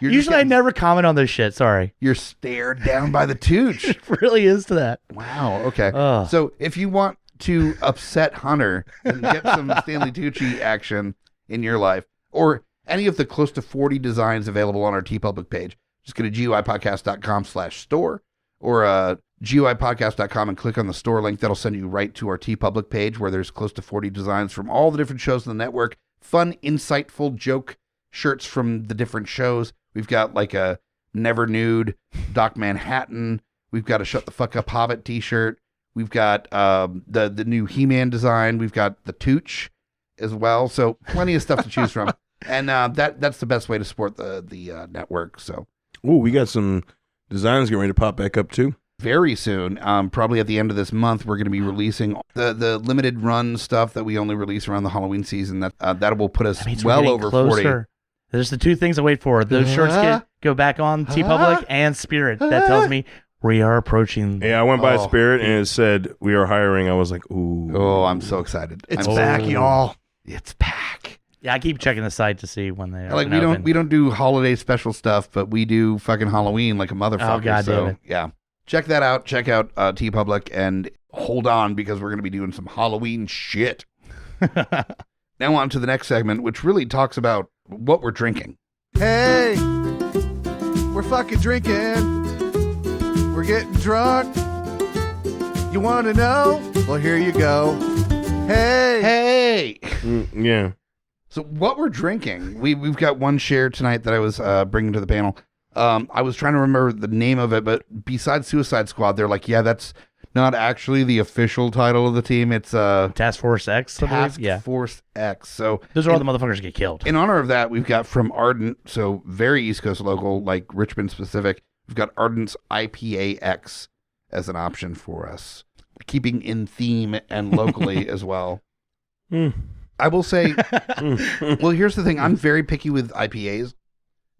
You're Usually I never comment on this shit. Sorry. You're stared down by the tooch. It really is to that. Wow. Okay. Ugh. So if you want to upset Hunter and get some Stanley Tucci action in your life, or any of the close to 40 designs available on our TeePublic page, just go to GUIPodcast.com/store or GUIPodcast.com and click on the store link. That'll send you right to our TeePublic page where there's close to 40 designs from all the different shows in the network. Fun, insightful joke shirts from the different shows. We've got like a Never Nude Doc Manhattan. We've got a Shut the Fuck Up Hobbit t-shirt. We've got the new He-Man design. We've got the Tooch as well. So plenty of stuff to choose from. And that's the best way to support the network. So, Ooh, we got some designs getting ready to pop back up too. very soon, probably at the end of this month, we're going to be releasing the limited run stuff that we only release around the Halloween season. That will put us That means well we're over getting 40. closer. There's the two things to wait for. Those shirts go back on TeePublic and Spirit. That tells me we are approaching. Yeah, I went by Spirit and it said we are hiring. I was like, ooh. Oh, I'm so excited. It's I'm back, so- y'all. It's back. Yeah, I keep checking the site to see when they are. Like we don't do holiday special stuff, but we do fucking Halloween like a motherfucker. Oh, God so damn it. yeah, check that out. Check out TeePublic and hold on because we're gonna be doing some Halloween shit. Now on to the next segment, which really talks about what we're drinking. Hey, we're fucking drinking. We're getting drunk. You want to know? Well, here you go. Hey. Yeah. So what we're drinking, we've got one share tonight that I was bringing to the panel. I was trying to remember the name of it, but besides Suicide Squad, they're like, yeah, that's not actually the official title of the team. It's Task Force X. I believe? Task Yeah, Force X. So those are all the motherfuckers that get killed. in honor of that, we've got from Ardent, so very East Coast local, like Richmond specific. We've got Ardent's IPA X as an option for us, keeping in theme and locally as well. I will say, well, here's the thing. I'm very picky with IPAs.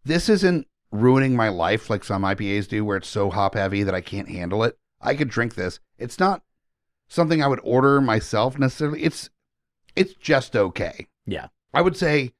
This isn't ruining my life like some IPAs do, where it's so hop heavy that I can't handle it. I could drink this. It's not something I would order myself necessarily. It's just okay. Yeah. I'd say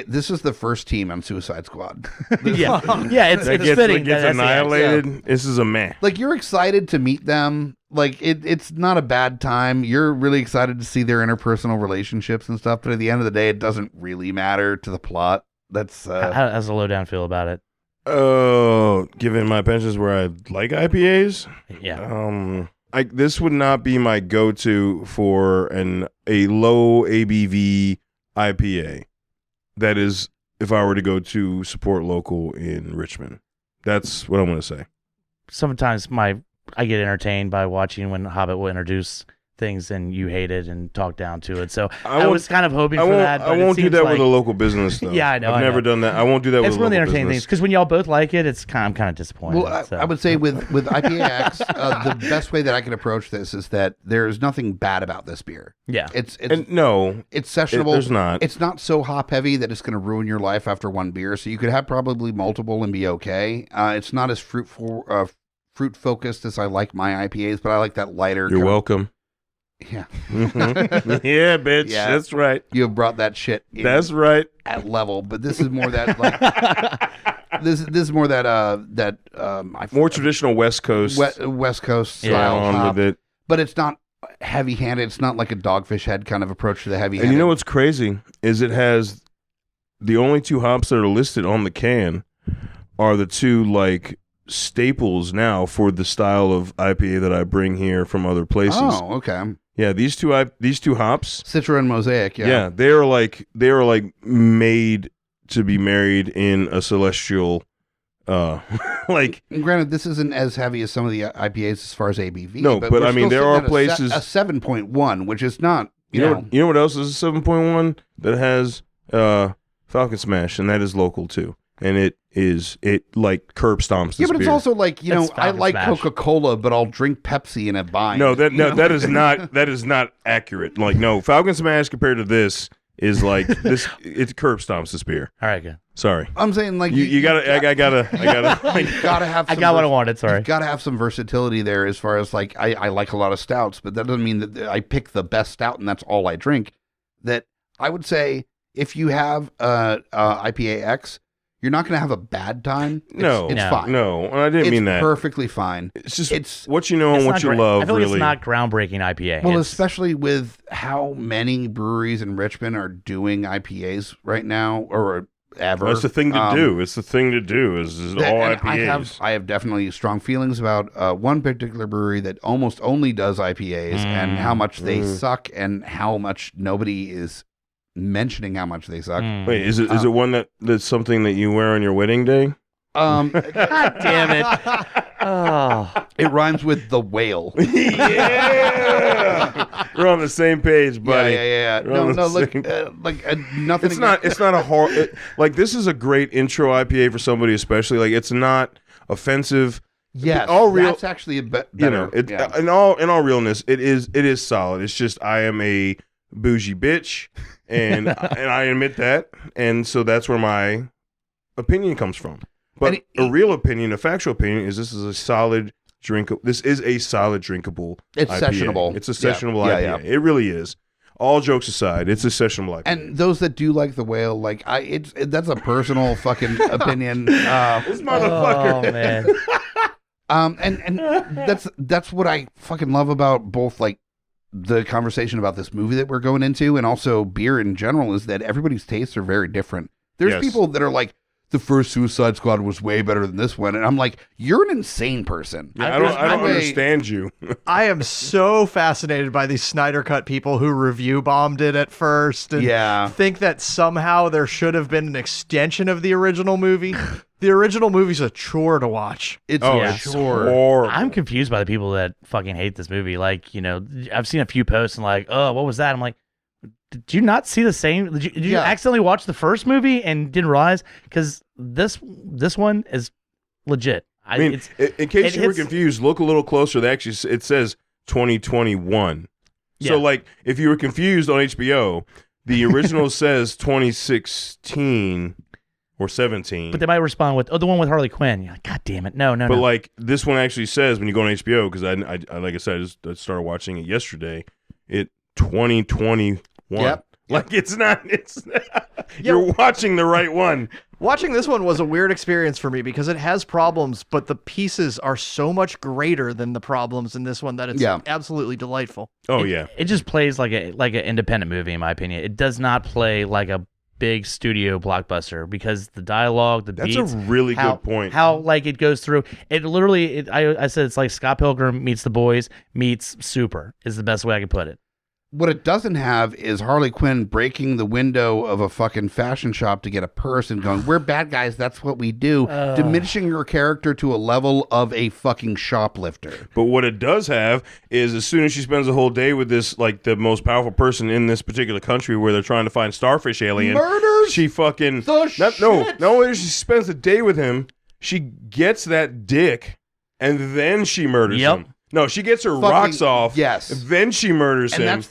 this is the first team on Suicide Squad. yeah, it's That fitting. gets that that's the annihilated. This is a meh. Like, you're excited to meet them. Like, it's not a bad time. You're really excited to see their interpersonal relationships and stuff. But at the end of the day, it doesn't really matter to the plot. That's How's the Lowdown feel about it? Oh, given my pensions where I like IPAs, Yeah. this would not be my go-to for a low ABV IPA. That is, if I were to go to support local in Richmond. That's what I'm going to say. Sometimes I get entertained by watching when Hobbit will introduce things and you hate it and talk down to it. So I was kind of hoping for that. But I won't do that with a like, local business, though. Yeah, I know. I've never done that. I won't do that with a It's one of the local entertaining business. things because when y'all both like it, I'm kind of disappointed. well. so. I would say with IPAX, the best way that I can approach this is that there's nothing bad about this beer. Yeah. It's No, it's sessionable. there's not. It's not so hop heavy that it's going to ruin your life after one beer. So you could have probably multiple and be okay. It's not as fruit focused as I like my IPAs, but I like that lighter. You're welcome. Yeah. Yeah, bitch. Yeah. That's right. You have brought that shit in That's right. at level, but this is more that like this is more that More traditional West Coast West Coast Yeah, style on hop, with it. but it's not heavy handed. It's not like a Dogfish Head kind of approach to the heavy. And you know what's crazy is it has the only two hops that are listed on the can are the two like staples now for the style of IPA that I bring here from other places. Oh, okay. Yeah, these two hops. Citra and Mosaic. Yeah. They are like made to be married in a celestial like. And granted, this isn't as heavy as some of the IPAs as far as ABV. No, but we're I mean, still there sitting are at places- a 7.1, which is not. You know what else is a 7.1 that has Falcon Smash, and that is local too. And it like curb stomps this Yeah, but it's beer. also like, That's I Falcon like Smash. Coca-Cola, but I'll drink Pepsi in a bind. that is not accurate. Like, no, Falcon Smash compared to this is like this. It curb stomps this beer. All right, good. Sorry, I'm saying like you gotta. I gotta. you gotta have. I Some got what I wanted. Sorry. You've got to have some versatility there as far as like I like a lot of stouts, but that doesn't mean that I pick the best stout and that's all I drink. That I would say if you have IPA X, you're not going to have a bad time. It's fine. No, I didn't mean that. It's perfectly fine. It's just what you know and what you love. I feel like really. it's not groundbreaking IPA. Well, It's- especially with how many breweries in Richmond are doing IPAs right now, or ever. That's the thing to do. It's the thing to do. Is all and IPAs. I have definitely strong feelings about one particular brewery that almost only does IPAs and how much they suck and how much nobody is mentioning how much they suck. Wait, is it one that's something that you wear on your wedding day? God damn it! Oh, It rhymes with the whale. Yeah, we're on the same page, buddy. Yeah. We're on No, the look, same- nothing. It's not a hard. Like this is a great intro IPA for somebody, especially like it's not offensive. Yes, all real. that's actually a bit You better. know, in all realness, it is solid. It's just I am a bougie bitch, and and I admit that, and so that's where my opinion comes from. But a real opinion, a factual opinion, is this is a solid drinkable. This is a solid drinkable. It's IPA. sessionable. It's a sessionable Yeah. IPA. It really is. All jokes aside, it's a sessionable IPA. And those that do like the whale, like that's a personal fucking opinion. This motherfucker. oh man. And that's what I fucking love about both like the conversation about this movie that we're going into and also beer in general is that everybody's tastes are very different. There's Yes. people that are like, the first Suicide Squad was way better than this one, and I'm like, you're an insane person. Yeah, I don't understand you. I am so fascinated by these Snyder Cut people who review bombed it at first and Yeah. think that somehow there should have been an extension of the original movie. The original movie's a chore to watch. It's It's sure. horrible. I'm confused by the people that fucking hate this movie. Like, you know, I've seen a few posts and like, oh, what was that? I'm like, did you not see the same? Did you Yeah. accidentally watch the first movie and didn't realize? Because this one is legit. I mean, it's, in case it you were hits- confused, look a little closer. They actually it says 2021. Yeah. So, like, if you were confused on HBO, the original says 2016 or 17. but they might respond with, oh, the one with Harley Quinn. You're like, God damn it. No. But like this one actually says when you go on HBO, because I like I said, I started watching it yesterday. It 2021. Yep. Like it's you're watching the right one. Watching this one was a weird experience for me because it has problems, but the pieces are so much greater than the problems in this one that it's absolutely delightful. Oh yeah. It just plays like an independent movie, in my opinion. It does not play like a big studio blockbuster because the dialogue, the That's beats, a really good point. How like it goes through it literally. I said it's like Scott Pilgrim meets The Boys meets Super is the best way I could put it. What it doesn't have is Harley Quinn breaking the window of a fucking fashion shop to get a purse and going, we're bad guys, that's what we do. Diminishing her character to a level of a fucking shoplifter. But what it does have is as soon as she spends a whole day with this, like the most powerful person in this particular country where they're trying to find starfish alien, Murders she fucking the not only does she spends the day with him, she gets that dick and then she murders Yep. him. No, she gets her Fucking- rocks off. yes. Then she murders And him.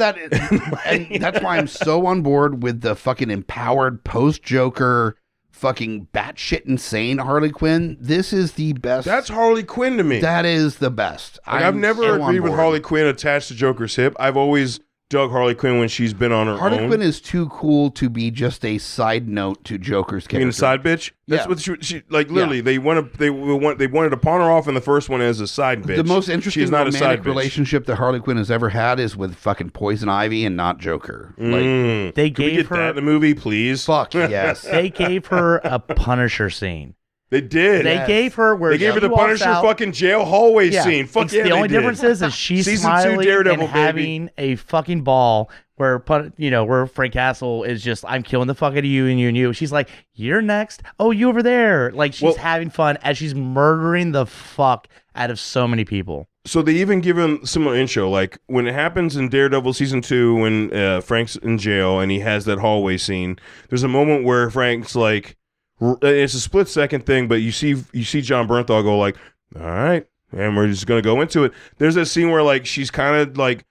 and that's why I'm so on board with the fucking empowered post-Joker fucking batshit insane Harley Quinn. This is the best. That's Harley Quinn to me. That is the best. Like, I've never so on agreed with board. Harley Quinn attached to Joker's hip. I've always dug Harley Quinn when she's been on her Harley own. Quinn is too cool to be just a side note to Joker's You character. mean a side bitch? That's Yeah. what she like. Literally, they wanted to pawn her off in the first one as a side bitch. The most interesting She's not a romantic side bitch. relationship that Harley Quinn has ever had is with fucking Poison Ivy and not Joker. Like, They Can we gave get her that in the movie, please? fuck yes. they gave her a Punisher scene. They did. They gave her where They gave her the she walks Punisher out. fucking jail hallway scene. Fuck It's yeah, the they only did. difference is she's Season 2 smiling Daredevil, and baby. having a fucking ball where where Frank Castle is just, I'm killing the fuck out of you and you and you. She's like, you're next. Oh, you over there. Like she's having fun as she's murdering the fuck out of so many people. So they even give him similar intro, like when it happens in Daredevil season 2 when Frank's in jail and he has that hallway scene. There's a moment where Frank's like, it's a split second thing, but you see John Bernthal go like, all right, and we're just gonna go into it. There's that scene where like she's kind of like,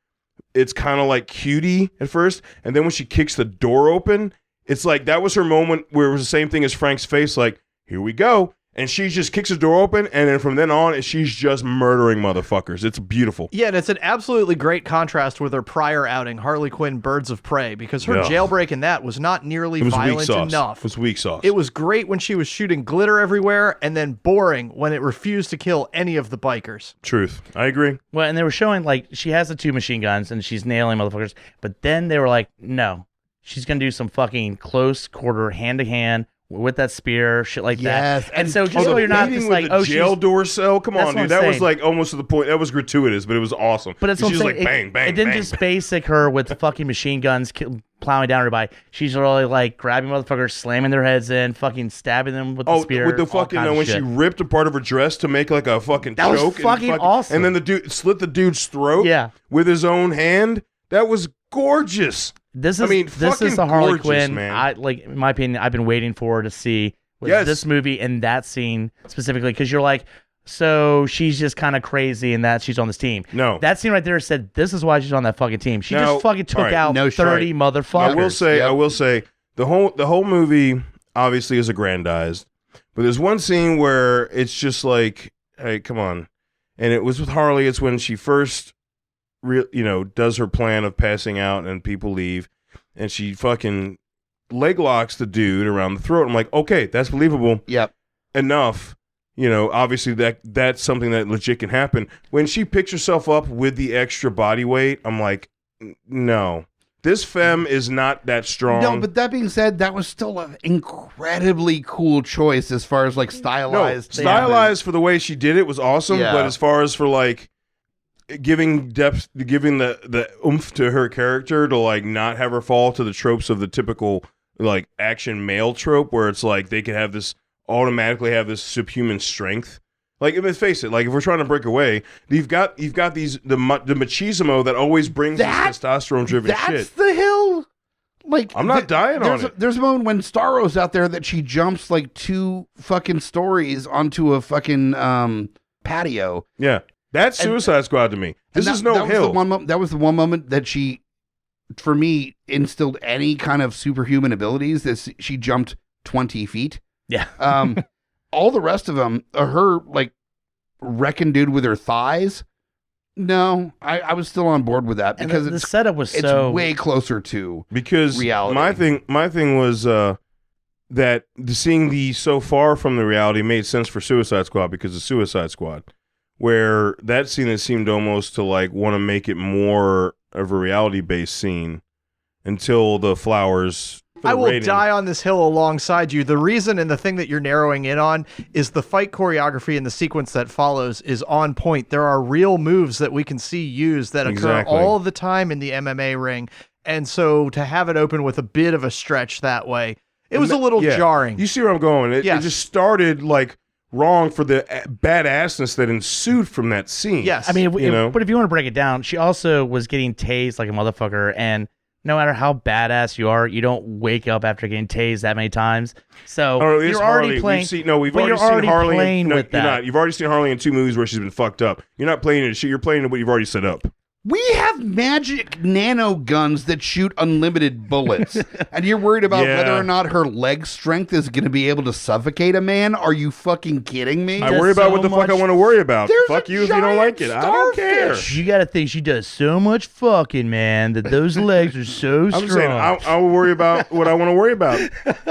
it's kind of like cutie at first, and then when she kicks the door open, it's like that was her moment where it was the same thing as Frank's face, like here we go. And she just kicks the door open, and then from then on, she's just murdering motherfuckers. It's beautiful. Yeah, and it's an absolutely great contrast with her prior outing, Harley Quinn Birds of Prey, because her Yeah. jailbreak in that was not nearly It was weak violent sauce. enough. It was weak sauce. It was great when she was shooting glitter everywhere, and then boring when it refused to kill any of the bikers. Truth. I agree. Well, and they were showing like she has the 2 machine guns and she's nailing motherfuckers, but then they were like, no, she's gonna do some fucking close quarter, hand to hand with that spear, shit like Yes, that. And and- so just Oh, so the you're not beating just with like, the oh, jail she's. door cell. Come That's on, what dude. I'm That was saying. like almost to the point. That was gratuitous, but it was awesome. But it's what I'm she's saying. like bang, bang, It didn't bang. just basic her with the fucking machine guns plowing down everybody. She's really like grabbing motherfuckers, slamming their heads in, fucking stabbing them with the spear. with the all fucking kinds of when she shit. ripped a part of her dress to make like a fucking That was choke. fucking awesome. And then the dude slit the dude's throat. Yeah. With his own hand. That was gorgeous. This is I mean, this fucking is the Harley gorgeous, Quinn. man. I like, in my opinion, I've been waiting for to see with Yes. this movie and that scene specifically, because you're like, so she's just kind of crazy and that she's on this team. No. That scene right there said this is why she's on that fucking team. She Now, just fucking took all right, out no shit. 30 motherfuckers. I will say the whole movie obviously is aggrandized, but there's one scene where it's just like, hey, come on. And it was with Harley. It's when she first does her plan of passing out and people leave, and she fucking leg locks the dude around the throat. I'm like, okay, that's believable Yep. enough. Obviously that's something that legit can happen. When she picks herself up with the extra body weight, I'm like, no, this femme is not that strong. No, but that being said, that was still an incredibly cool choice as far as like stylized. stylized for the way she did it was awesome. Yeah. But as far as for like giving depth, giving the oomph to her character to like not have her fall to the tropes of the typical like action male trope where it's like they could automatically have this subhuman strength. Like, let's face it. Like, if we're trying to break away, you've got the machismo that always brings this testosterone-driven That's shit. the hill. Like, I'm not dying on it. There's a moment when Starro's out there that she jumps like 2 fucking stories onto a fucking patio. Yeah, that's Suicide Squad to me. This is no that hill. That was the one moment that she, for me, instilled any kind of superhuman abilities. That she jumped 20 feet. Yeah. All the rest of them, her like wrecking dude with her thighs. No, I was still on board with that And because the setup was it's so way closer to Because reality. my thing was that seeing the so far from the reality made sense for Suicide Squad because of Suicide Squad, where that scene that seemed almost to like want to make it more of a reality based scene until the flowers. I will die on this hill alongside you. The reason and the thing that you're narrowing in on is the fight choreography and the sequence that follows is on point. There are real moves that we can see used that occur all the time in the MMA ring. And so to have it open with a bit of a stretch that way, it was a little jarring. You see where I'm going? It just started like wrong for the badassness that ensued from that scene. Yes. I mean, but if you want to break it down, she also was getting tased like a motherfucker, and no matter how badass you are, you don't wake up after getting tased that many times. So you're already playing. We've already seen Harley. Playing with that. You've already seen Harley in 2 movies where she's been fucked up. You're not playing it shit. You're playing what you've already set up. We have magic nano guns that shoot unlimited bullets. And you're worried about whether or not her leg strength is going to be able to suffocate a man? Are you fucking kidding me? I worry about what the fuck I want to worry about. There's Fuck a you if you don't like it. I don't care. starfish. You got to think she does so much fucking, man, that those legs are so strong. I'm saying I will worry about what I want to worry about.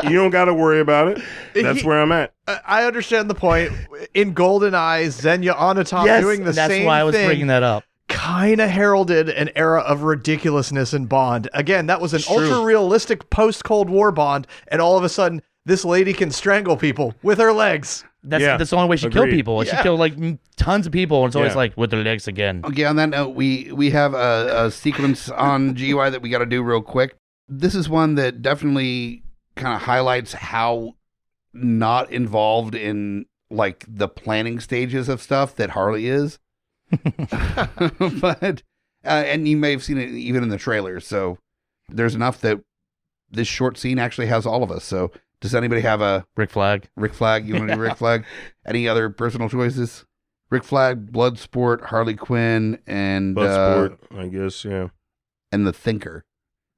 You don't got to worry about it. That's where I'm at. I understand the point. In GoldenEye, Xenia Onatopp doing the same thing. That's why I was bringing that up. Kind of heralded an era of ridiculousness in Bond. Again, that was an ultra-realistic post-Cold War Bond, and all of a sudden, this lady can strangle people with her legs. That's the only way she killed people. She killed like tons of people, and it's always like with their legs again. Okay, on that note, we have a sequence on GUI that we got to do real quick. This is one that definitely kind of highlights how not involved in like the planning stages of stuff that Harley is. But and you may have seen it even in the trailer, so there's enough that this short scene actually has all of us. So does anybody have a Rick Flag? You want to do Rick Flag? Any other personal choices? Rick Flag, Bloodsport, Harley Quinn, and Bloodsport, I guess, yeah. And the Thinker.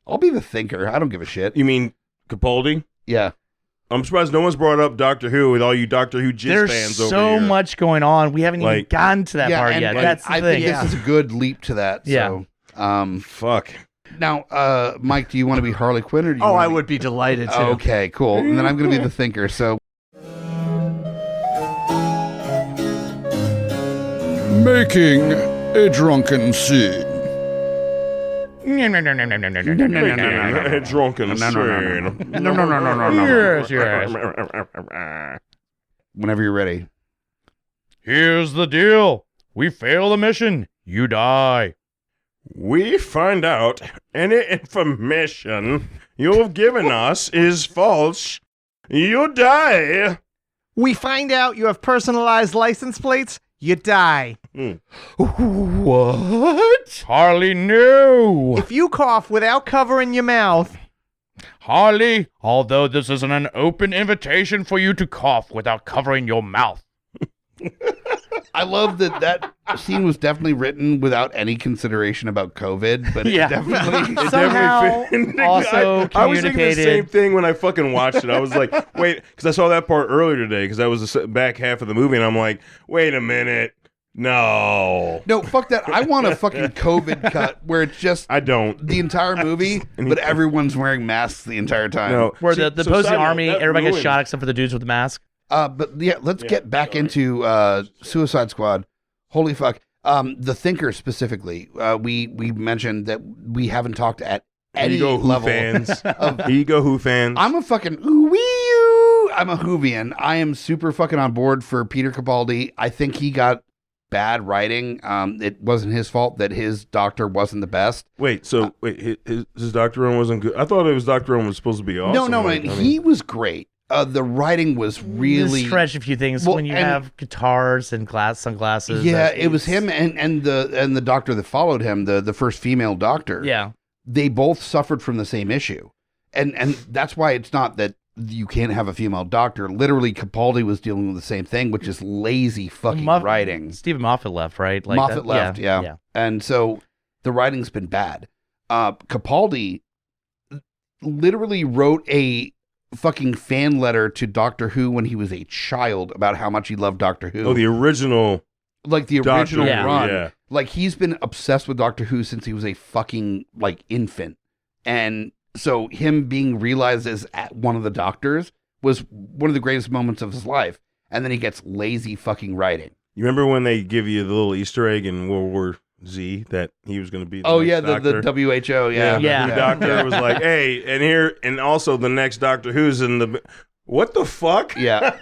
I'll be the Thinker. I don't give a shit. You mean Capaldi? Yeah. I'm surprised no one's brought up Doctor Who with all you Doctor Who jizz fans over so here. much going on. We haven't even gotten to that part yet. That's the I thing. think this is a good leap to that. Yeah. So, Fuck. now, Myke, do you want to be Harley Quinn or do you Oh, wanna I would be delighted to. Okay, cool. And then I'm going to be the thinker. So, Making a drunken scene. Drunken scene. Yes, yes. whenever you're ready. Here's the deal. We fail the mission. You die. We find out any information you've given us is false. You die. We find out you have personalized license plates. You die. What? Harley, no. If you cough without covering your mouth, Harley, although this isn't an open invitation for you to cough without covering your mouth. I love that scene was definitely written without any consideration about COVID, but Yeah. it definitely Somehow also I was thinking the same communicated. thing when I fucking watched it. I was like, wait, because I saw that part earlier today, because that was the back half of the movie, and I'm like, wait a minute. No. No, fuck that. I want a fucking COVID cut where it's just I don't. the entire movie, but everyone's wearing masks the entire time. No. Where See, the so opposing side note, army, that everybody gets ruined- shot except for the dudes with the mask. But yeah, let's get back into Suicide Squad. Holy fuck. The Thinker specifically. We mentioned that we haven't talked at any Ego Who level fans. of. Ego Who fans. I'm a fucking ooh-wee-oo. I'm a Whovian. I am super fucking on board for Peter Capaldi. I think he got bad writing. It wasn't his fault that his doctor wasn't the best. Wait, so his Doctor Owen wasn't good? I thought it was Doctor Owen was supposed to be awesome. No, Like, he was great. The writing was really stretch a few things Well, when you and- have guitars and sunglasses. Yeah, it was him and the doctor that followed him, the first female doctor. Yeah. They both suffered from the same issue. And that's why it's not that you can't have a female doctor. Literally, Capaldi was dealing with the same thing, which is lazy fucking writing. Stephen Moffat left, right? Like Moffat that- left, yeah. And so the writing's been bad. Capaldi literally wrote a fucking fan letter to Doctor Who when he was a child about how much he loved Doctor Who. Oh, the original. Like the Doctor original Who, run. yeah. Like he's been obsessed with Doctor Who since he was a fucking like infant. And so him being realized as one of the doctors was one of the greatest moments of his life. And then he gets lazy fucking writing. You remember when they give you the little Easter egg in World War Z that he was going to be the Oh next yeah, doctor? the WHO, yeah. Yeah. The doctor was like, hey, and also the next Doctor Who's in the... What the fuck? Yeah.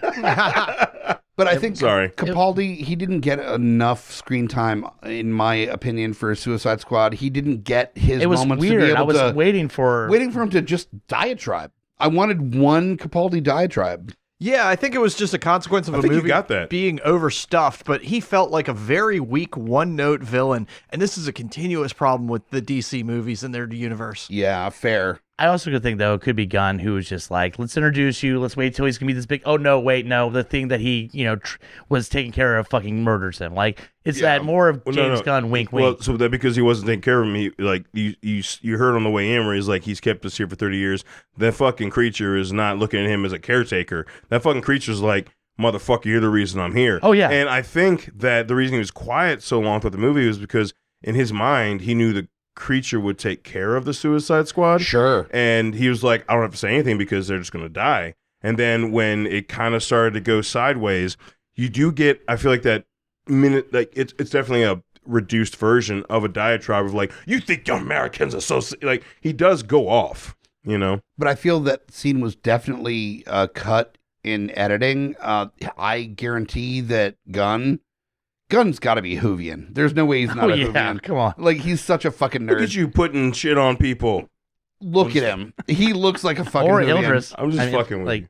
But I think Sorry. Capaldi, he didn't get enough screen time, in my opinion, for Suicide Squad. He didn't get his It was moments weird. to be I able was to... waiting for him to just diatribe. I wanted one Capaldi diatribe. Yeah, I think it was just a consequence of I a think you movie got that. being overstuffed, but he felt like a very weak one-note villain, and this is a continuous problem with the DC movies and their universe. Yeah, fair. I also could think, though, it could be Gunn, who was just like, let's introduce you. Let's wait till he's going to be this big. Oh, no, wait, no. The thing that he, was taking care of fucking murders him. Like, it's that more of Well, James Gunn, wink, Well, wink. so that because he wasn't taking care of him, he, like, you heard on the way in where he's like, he's kept us here for 30 years. That fucking creature is not looking at him as a caretaker. That fucking creature's like, motherfucker, you're the reason I'm here. Oh, yeah. And I think that the reason he was quiet so long throughout the movie was because in his mind, he knew the creature would take care of the Suicide Squad. Sure. And he was like, I don't have to say anything because they're just going to die. And then when it kind of started to go sideways, you do get, I feel like that minute, like it's definitely a reduced version of a diatribe of like, you think you Americans are so, like he does go off, But I feel that scene was definitely cut in editing. I guarantee that Gunn's got to be Whovian. There's no way he's not a Whovian. Come on. Like, he's such a fucking nerd. Look at you putting shit on people. Look at him. He looks like a fucking Or Whovian. Ildris. I'm just fucking with you.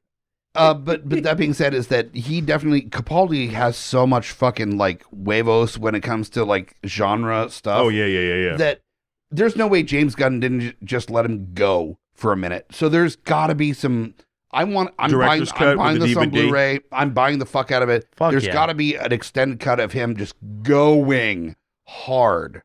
But that being said, is that he definitely Capaldi has so much fucking like huevos when it comes to like genre stuff. Oh, yeah. That there's no way James Gunn didn't just let him go for a minute. So there's got to be some. I'm Director's cut buying with this the on DVD. Blu-ray. I'm buying the fuck out of it. Fuck There's yeah. got to be an extended cut of him just going hard.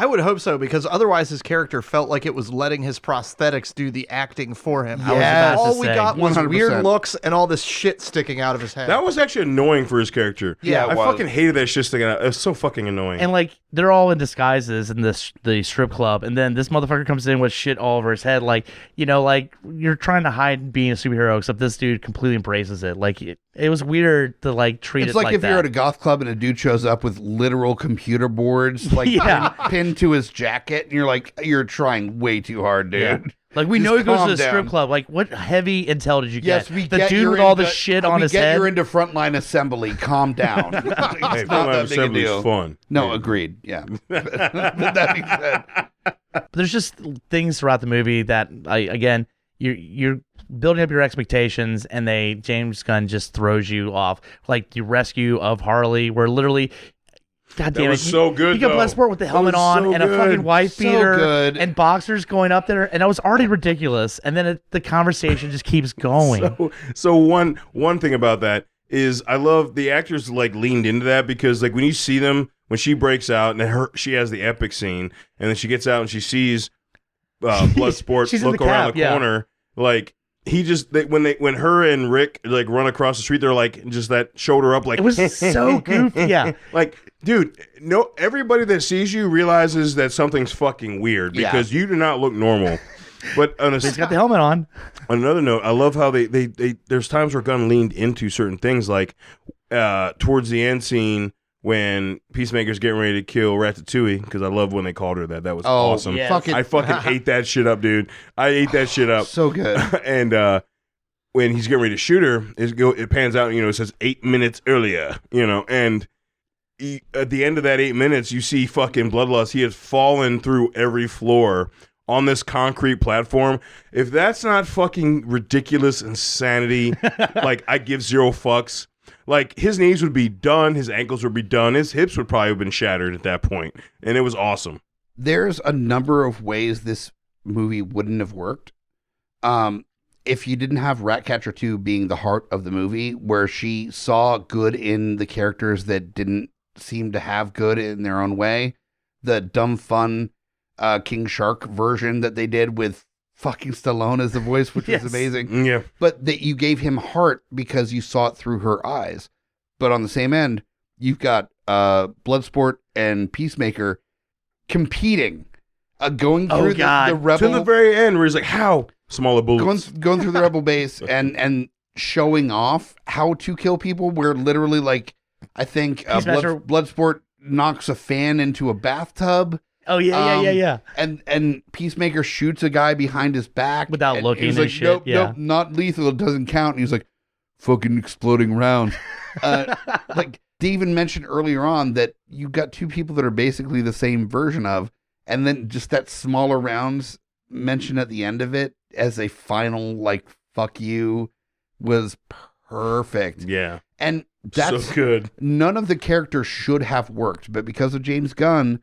I would hope so, because otherwise his character felt like it was letting his prosthetics do the acting for him. about to All we say. got was 100%. weird looks and all this shit sticking out of his head. That was actually annoying for his character. Yeah, it I was. fucking hated that shit sticking out. It was so fucking annoying. And like they're all in disguises in the strip club, and then this motherfucker comes in with shit all over his head, like like you're trying to hide being a superhero, except this dude completely embraces it. Like it was weird to like treat It's it like like if that. you're at a goth club and a dude shows up with literal computer boards like Yeah. pinned to his jacket, and you're like, you're trying way too hard, dude. Yeah. Like we Just know he goes calm to the strip down. club. Like what heavy intel did you Yes, get? we The get dude you're with all the into- shit on his head. You're into frontline assembly. Calm down. It's Hey, not Frontline that big a Assembly's deal. fun. No, Yeah. agreed. Yeah. That being said, But there's just things throughout the movie that you're building up your expectations, and James Gunn just throws you off. Like the rescue of Harley, where literally, God damn That it, was so good, You got though. Bloodsport with the That helmet was on so and a good. fucking wife So beater good. and boxers going up there, and that was already ridiculous. And then the conversation just keeps going. So one thing about that is I love the actors like leaned into that, because like when you see them, when she breaks out and then she has the epic scene, and then she gets out and she sees Bloodsport She's in look the around cab, the yeah. corner, like he just when her and Rick like run across the street, they're like just that shoulder up, like It was so goofy. Yeah. like, dude, no, everybody that sees you realizes that something's fucking weird, Yeah. because you do not look normal. But on He's got the helmet on. on another note, I love how they there's times where Gunn leaned into certain things, like towards the end scene when Peacemaker's getting ready to kill Ratatouille, because I love when they called her that. That was awesome. yes. fucking I fucking ate that shit up, dude. I ate that shit up. so good. And when he's getting ready to shoot her, it pans out, it says 8 minutes earlier, and at the end of that 8 minutes, you see fucking Bloodlust. He has fallen through every floor on this concrete platform. If that's not fucking ridiculous insanity, like I give zero fucks. Like his knees would be done, his ankles would be done, his hips would probably have been shattered at that point, and it was awesome. There's a number of ways this movie wouldn't have worked. If you didn't have Ratcatcher 2 being the heart of the movie, where she saw good in the characters that didn't seem to have good in their own way, the dumb fun King Shark version that they did with fucking Stallone as the voice, which Yes. was amazing. Yeah. But that you gave him heart because you saw it through her eyes. But on the same end, you've got Bloodsport and Peacemaker competing, going through God. the rebel, To the very end, where he's like, how? Smaller bullets. going through the rebel base and showing off how to kill people. Where literally, like, I think Peacemaker- Bloodsport knocks a fan into a bathtub. Oh yeah. And Peacemaker shoots a guy behind his back Without and looking he's and like, shit, Nope, yeah. nope, not lethal. It doesn't count. And he's like, fucking exploding rounds. Like they even mentioned earlier on that you got two people that are basically the same version of, and then just that smaller rounds mentioned at the end of it as a final like fuck you was perfect. Yeah. And that's so good. none of the characters should have worked, but because of James Gunn,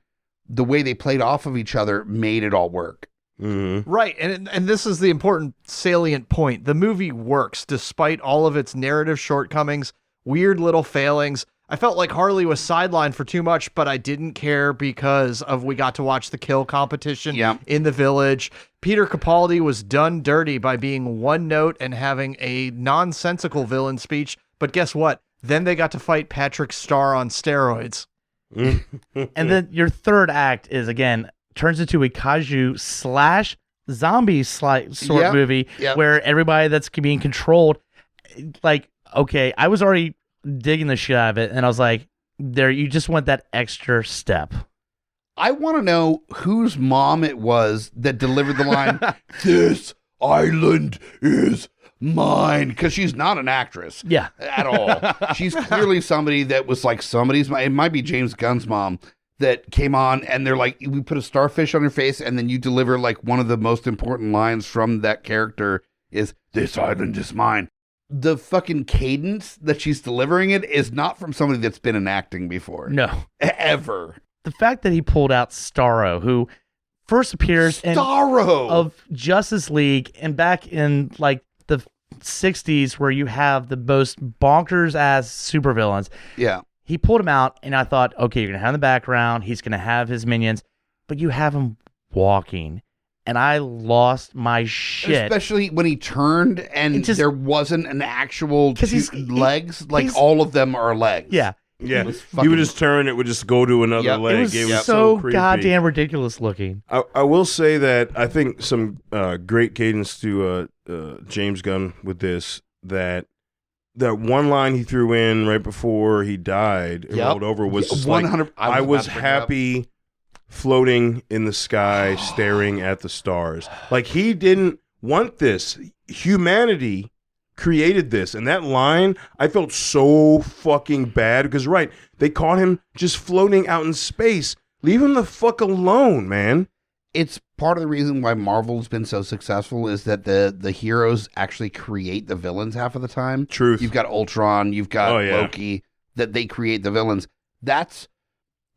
the way they played off of each other made it all work. Mm-hmm. Right, and this is the important salient point. The movie works despite all of its narrative shortcomings, weird little failings. I felt like Harley was sidelined for too much, but I didn't care because we got to watch the kill competition Yep. in the village. Peter Capaldi was done dirty by being one note and having a nonsensical villain speech, but guess what? Then they got to fight Patrick Starr on steroids. And then your third act is again turns into a kaiju / zombie sort Yep, movie yep. where everybody that's being controlled, like, okay, I was already digging the shit out of it, and I was like, there, you just went that extra step. I want to know whose mom it was that delivered the line, "This island is mine," because she's not an actress. Yeah. At all. She's clearly somebody that was like somebody's mom. It might be James Gunn's mom that came on and they're like, we put a starfish on her face and then you deliver like one of the most important lines from that character is, "This island is mine." The fucking cadence that she's delivering it is not from somebody that's been in acting before. No. Ever. The fact that he pulled out Starro, who first appears in Starro! of Justice League and back in like the 60s where you have the most bonkers ass supervillains. Yeah. He pulled him out and I thought, okay, you're going to have in the background. He's going to have his minions. but you have him walking. And I lost my shit. Especially when he turned and there wasn't an actual legs. All of them are legs. Yeah. Yeah. He would just turn, it would just go to another leg. It was so goddamn ridiculous looking. I will say that I think some great cadence to James Gunn with this, that one line he threw in right before he died and rolled over was just 100. I was happy floating in the sky, staring at the stars. Like, he didn't want this. Humanity created this. And that line, I felt so fucking bad because, right, they caught him just floating out in space. Leave him the fuck alone, man. It's part of the reason why Marvel's been so successful is that the heroes actually create the villains half of the time. Truth. You've got Ultron, you've got Loki, that they create the villains. That's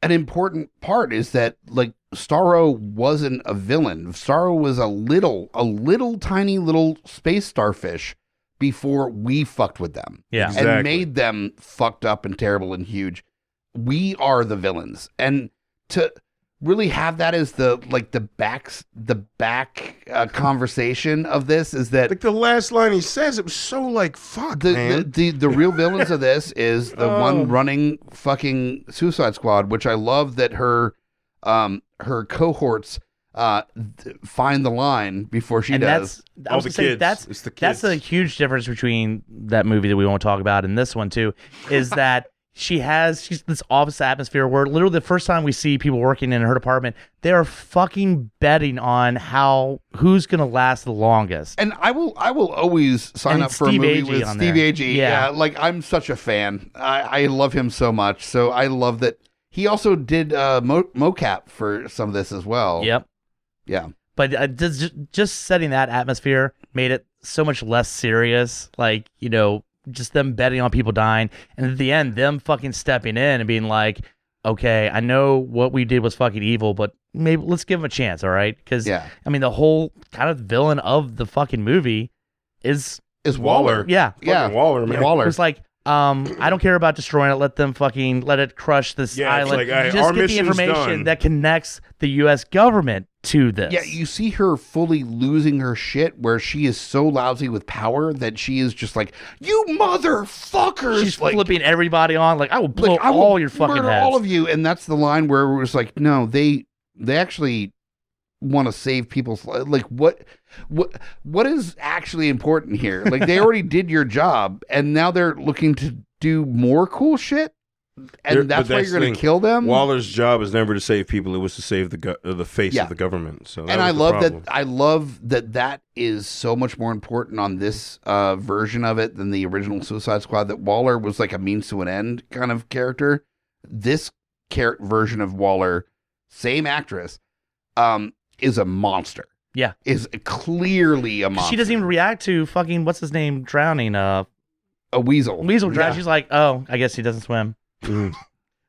an important part, is that, like, Starro wasn't a villain. Starro was a little tiny little space starfish before we fucked with them. Yeah. Exactly. And made them fucked up and terrible and huge. We are the villains. And to really have that as the back conversation of this is that, like, the last line he says, it was so like, fuck, man. The real villains of this is the one running fucking Suicide Squad, which I love that her cohorts find the line before she does. That's a huge difference between that movie that we won't talk about and this one too, is that she's this office atmosphere where literally the first time we see people working in her department, they are fucking betting on who's gonna last the longest. And I will always sign up for a movie with Steve Agee. Yeah, like, I'm such a fan. I love him so much. So I love that he also did mocap for some of this as well. Yep. Yeah. But just setting that atmosphere made it so much less serious. Like, just them betting on people dying, and at the end, them fucking stepping in and being like, okay, I know what we did was fucking evil, but maybe let's give him a chance, all right? Because, I mean, the whole kind of villain of the fucking movie is Waller. Yeah. Waller, man. Waller. It's like, I don't care about destroying it. Let it crush this island. Like, just get the information that connects the U.S. government to this. Yeah, you see her fully losing her shit, where she is so lousy with power that she is just like, you motherfuckers! She's flipping everybody on, like, I will blow all your fucking murder heads. all of you. And that's the line where it was like, no, they actually want to save people's lives. Like, what is actually important here? Like, they already did your job, and now they're looking to do more cool shit. And that's why you're going to kill them. Waller's job is never to save people; it was to save the face of the government. So, I love that is so much more important on this version of it than the original Suicide Squad. That Waller was like a means to an end kind of character. This version of Waller, same actress, is a monster. Yeah, is clearly a monster. She doesn't even react to fucking what's his name drowning. A weasel. Weasel drowns. Yeah. She's like, oh, I guess he doesn't swim.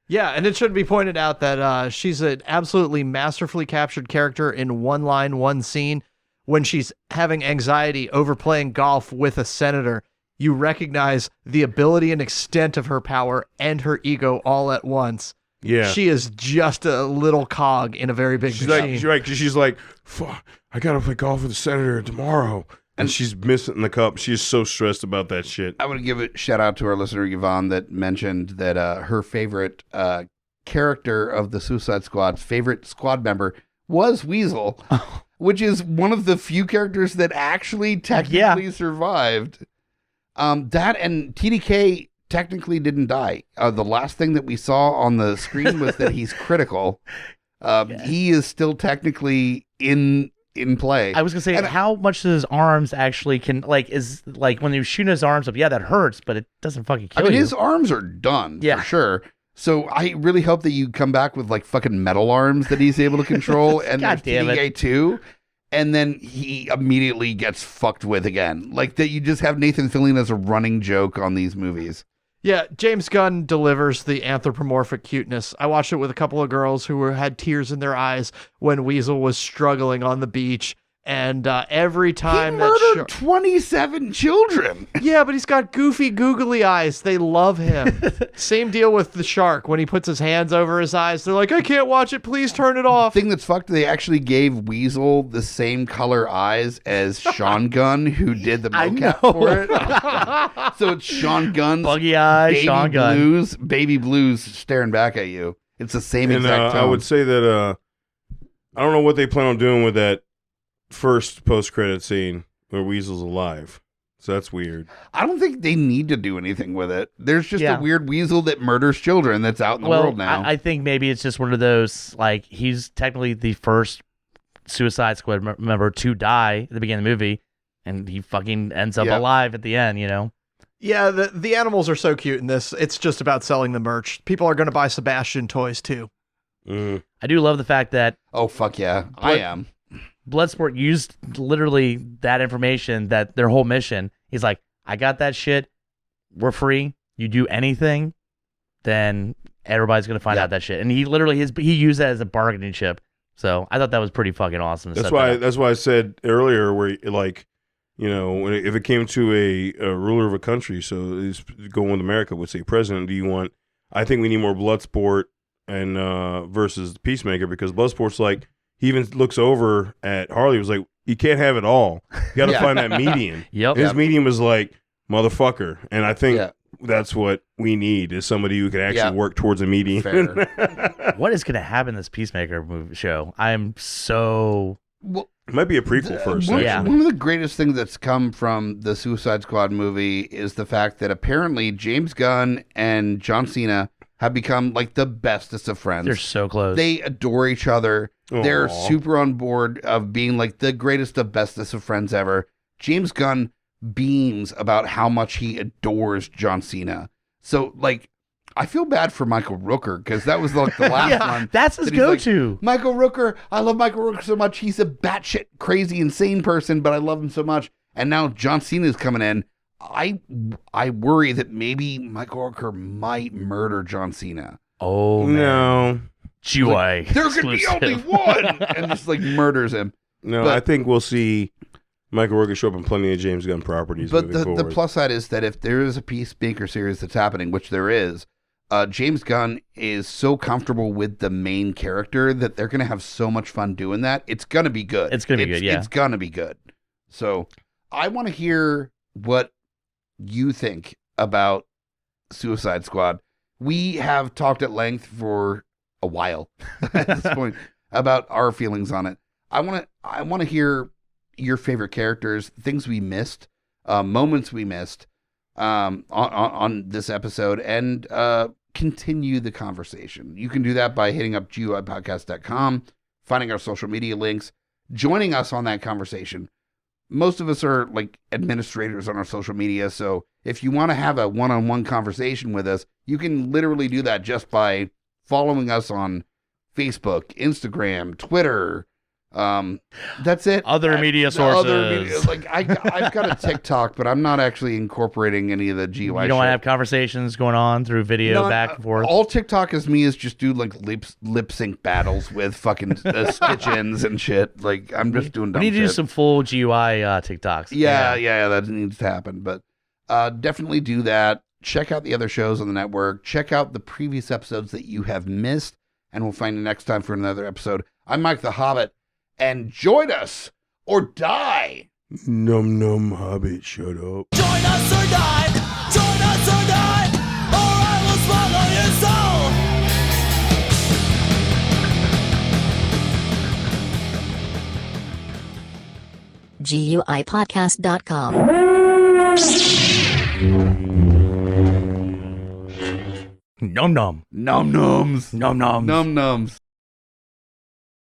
Yeah, and it should be pointed out that she's an absolutely masterfully captured character in one line, one scene. When she's having anxiety over playing golf with a senator, you recognize the ability and extent of her power and her ego all at once. Yeah. She is just a little cog in a very big machine. She's like, fuck, I gotta play golf with the senator tomorrow. And she's missing the cup. She's so stressed about that shit. I want to give a shout out to our listener, Yvonne, that mentioned that her favorite character of the Suicide Squad's favorite squad member was Weasel, which is one of the few characters that actually technically survived. That and TDK technically didn't die. The last thing that we saw on the screen was that he's critical. He is still technically in play. I was gonna say, how much does his arms actually is when you shoot his arms up, that hurts, but it doesn't fucking kill you. His arms are done for sure. So I really hope that you come back with like fucking metal arms that he's able to control, and there's TDK too, and then he immediately gets fucked with again. Like that, you just have Nathan Fillion as a running joke on these movies. Yeah, James Gunn delivers the anthropomorphic cuteness. I watched it with a couple of girls who had tears in their eyes when Weasel was struggling on the beach, And every time He that murdered 27 children. Yeah, but he's got goofy, googly eyes. They love him. Same deal with the shark. When he puts his hands over his eyes, they're like, I can't watch it. Please turn it off. Thing that's fucked, they actually gave Weasel the same color eyes as Sean Gunn, who did the mocap for it. So it's Sean Gunn's Buggy eye, Sean Gunn. Baby Blues staring back at you. It's the same exact tone. I would say that I don't know what they plan on doing with that first post-credit scene where Weasel's alive. So that's weird. I don't think they need to do anything with it. There's just a weird weasel that murders children that's out in the world now. I think maybe it's just one of those, like, he's technically the first Suicide Squad member to die at the beginning of the movie, and he fucking ends up alive at the end, you know? Yeah, the animals are so cute in this. It's just about selling the merch. People are going to buy Sebastian toys, too. I do love the fact that... Oh, fuck yeah. I am. Bloodsport used literally that information, that their whole mission. He's like, I got that shit. We're free. You do anything, then everybody's going to find out that shit. And he literally, he used that as a bargaining chip. So I thought that was pretty fucking awesome. That's why I said earlier where, like, you know, if it came to a ruler of a country, so he's going with America, would say, President, do you want, I think we need more Bloodsport and versus Peacemaker, because Bloodsport's like, he even looks over at Harley, was like, you can't have it all. You got to find that median. His medium is like, motherfucker. And I think that's what we need, is somebody who can actually work towards a median. What is going to happen in this Peacemaker show? I am so... Well, it might be a prequel first. One of the greatest things that's come from the Suicide Squad movie is the fact that apparently James Gunn and John Cena have become like the bestest of friends. They're so close. They adore each other. Aww. They're super on board of being like the greatest of bestest of friends ever. James Gunn beams about how much he adores John Cena. So, like, I feel bad for Michael Rooker, because that was like the last one. That's his go-to. Like, Michael Rooker, I love Michael Rooker so much. He's a batshit crazy, insane person, but I love him so much. And now John Cena's coming in. I worry that maybe Michael Rooker might murder John Cena. Oh, man. No. GUI. Like, there could be only one! And just, like, murders him. No, But- I think we'll see Michael Rooker show up in plenty of James Gunn properties. But moving the forward. plus side is that if there is a Peacemaker series that's happening, which there is, James Gunn is so comfortable with the main character that they're going to have so much fun doing that. It's going to be good. It's going to be good, yeah. It's going to be good. So I want to hear what you think about Suicide Squad. We have talked at length for a while at this point about our feelings on it. I want to hear your favorite characters, things we missed, moments we missed on this episode, and continue the conversation. You can do that by hitting up GUIPodcast.com, finding our social media links, joining us on that conversation. Most of us are like administrators on our social media, so if you want to have a one-on-one conversation with us, you can literally do that just by following us on Facebook, Instagram, Twitter. That's it. Other media sources. I've got a TikTok, but I'm not actually incorporating any of the GUI. You don't want to have conversations going on through video back and forth. All TikTok is me is just do like lip sync battles with fucking stitch-ins and shit. Like, I'm just doing dumb We need to shit. do some full GUI TikToks. Yeah, that needs to happen. But definitely do that. Check out the other shows on the network. Check out the previous episodes that you have missed, and we'll find you next time for another episode. I'm Myke the Hobbit, and join us or die. Num num Hobbit, shut up. Join us or die, join us or die, or I will swallow your soul. GUIPodcast.com. Num num. Num nums. Num nums. Num nums.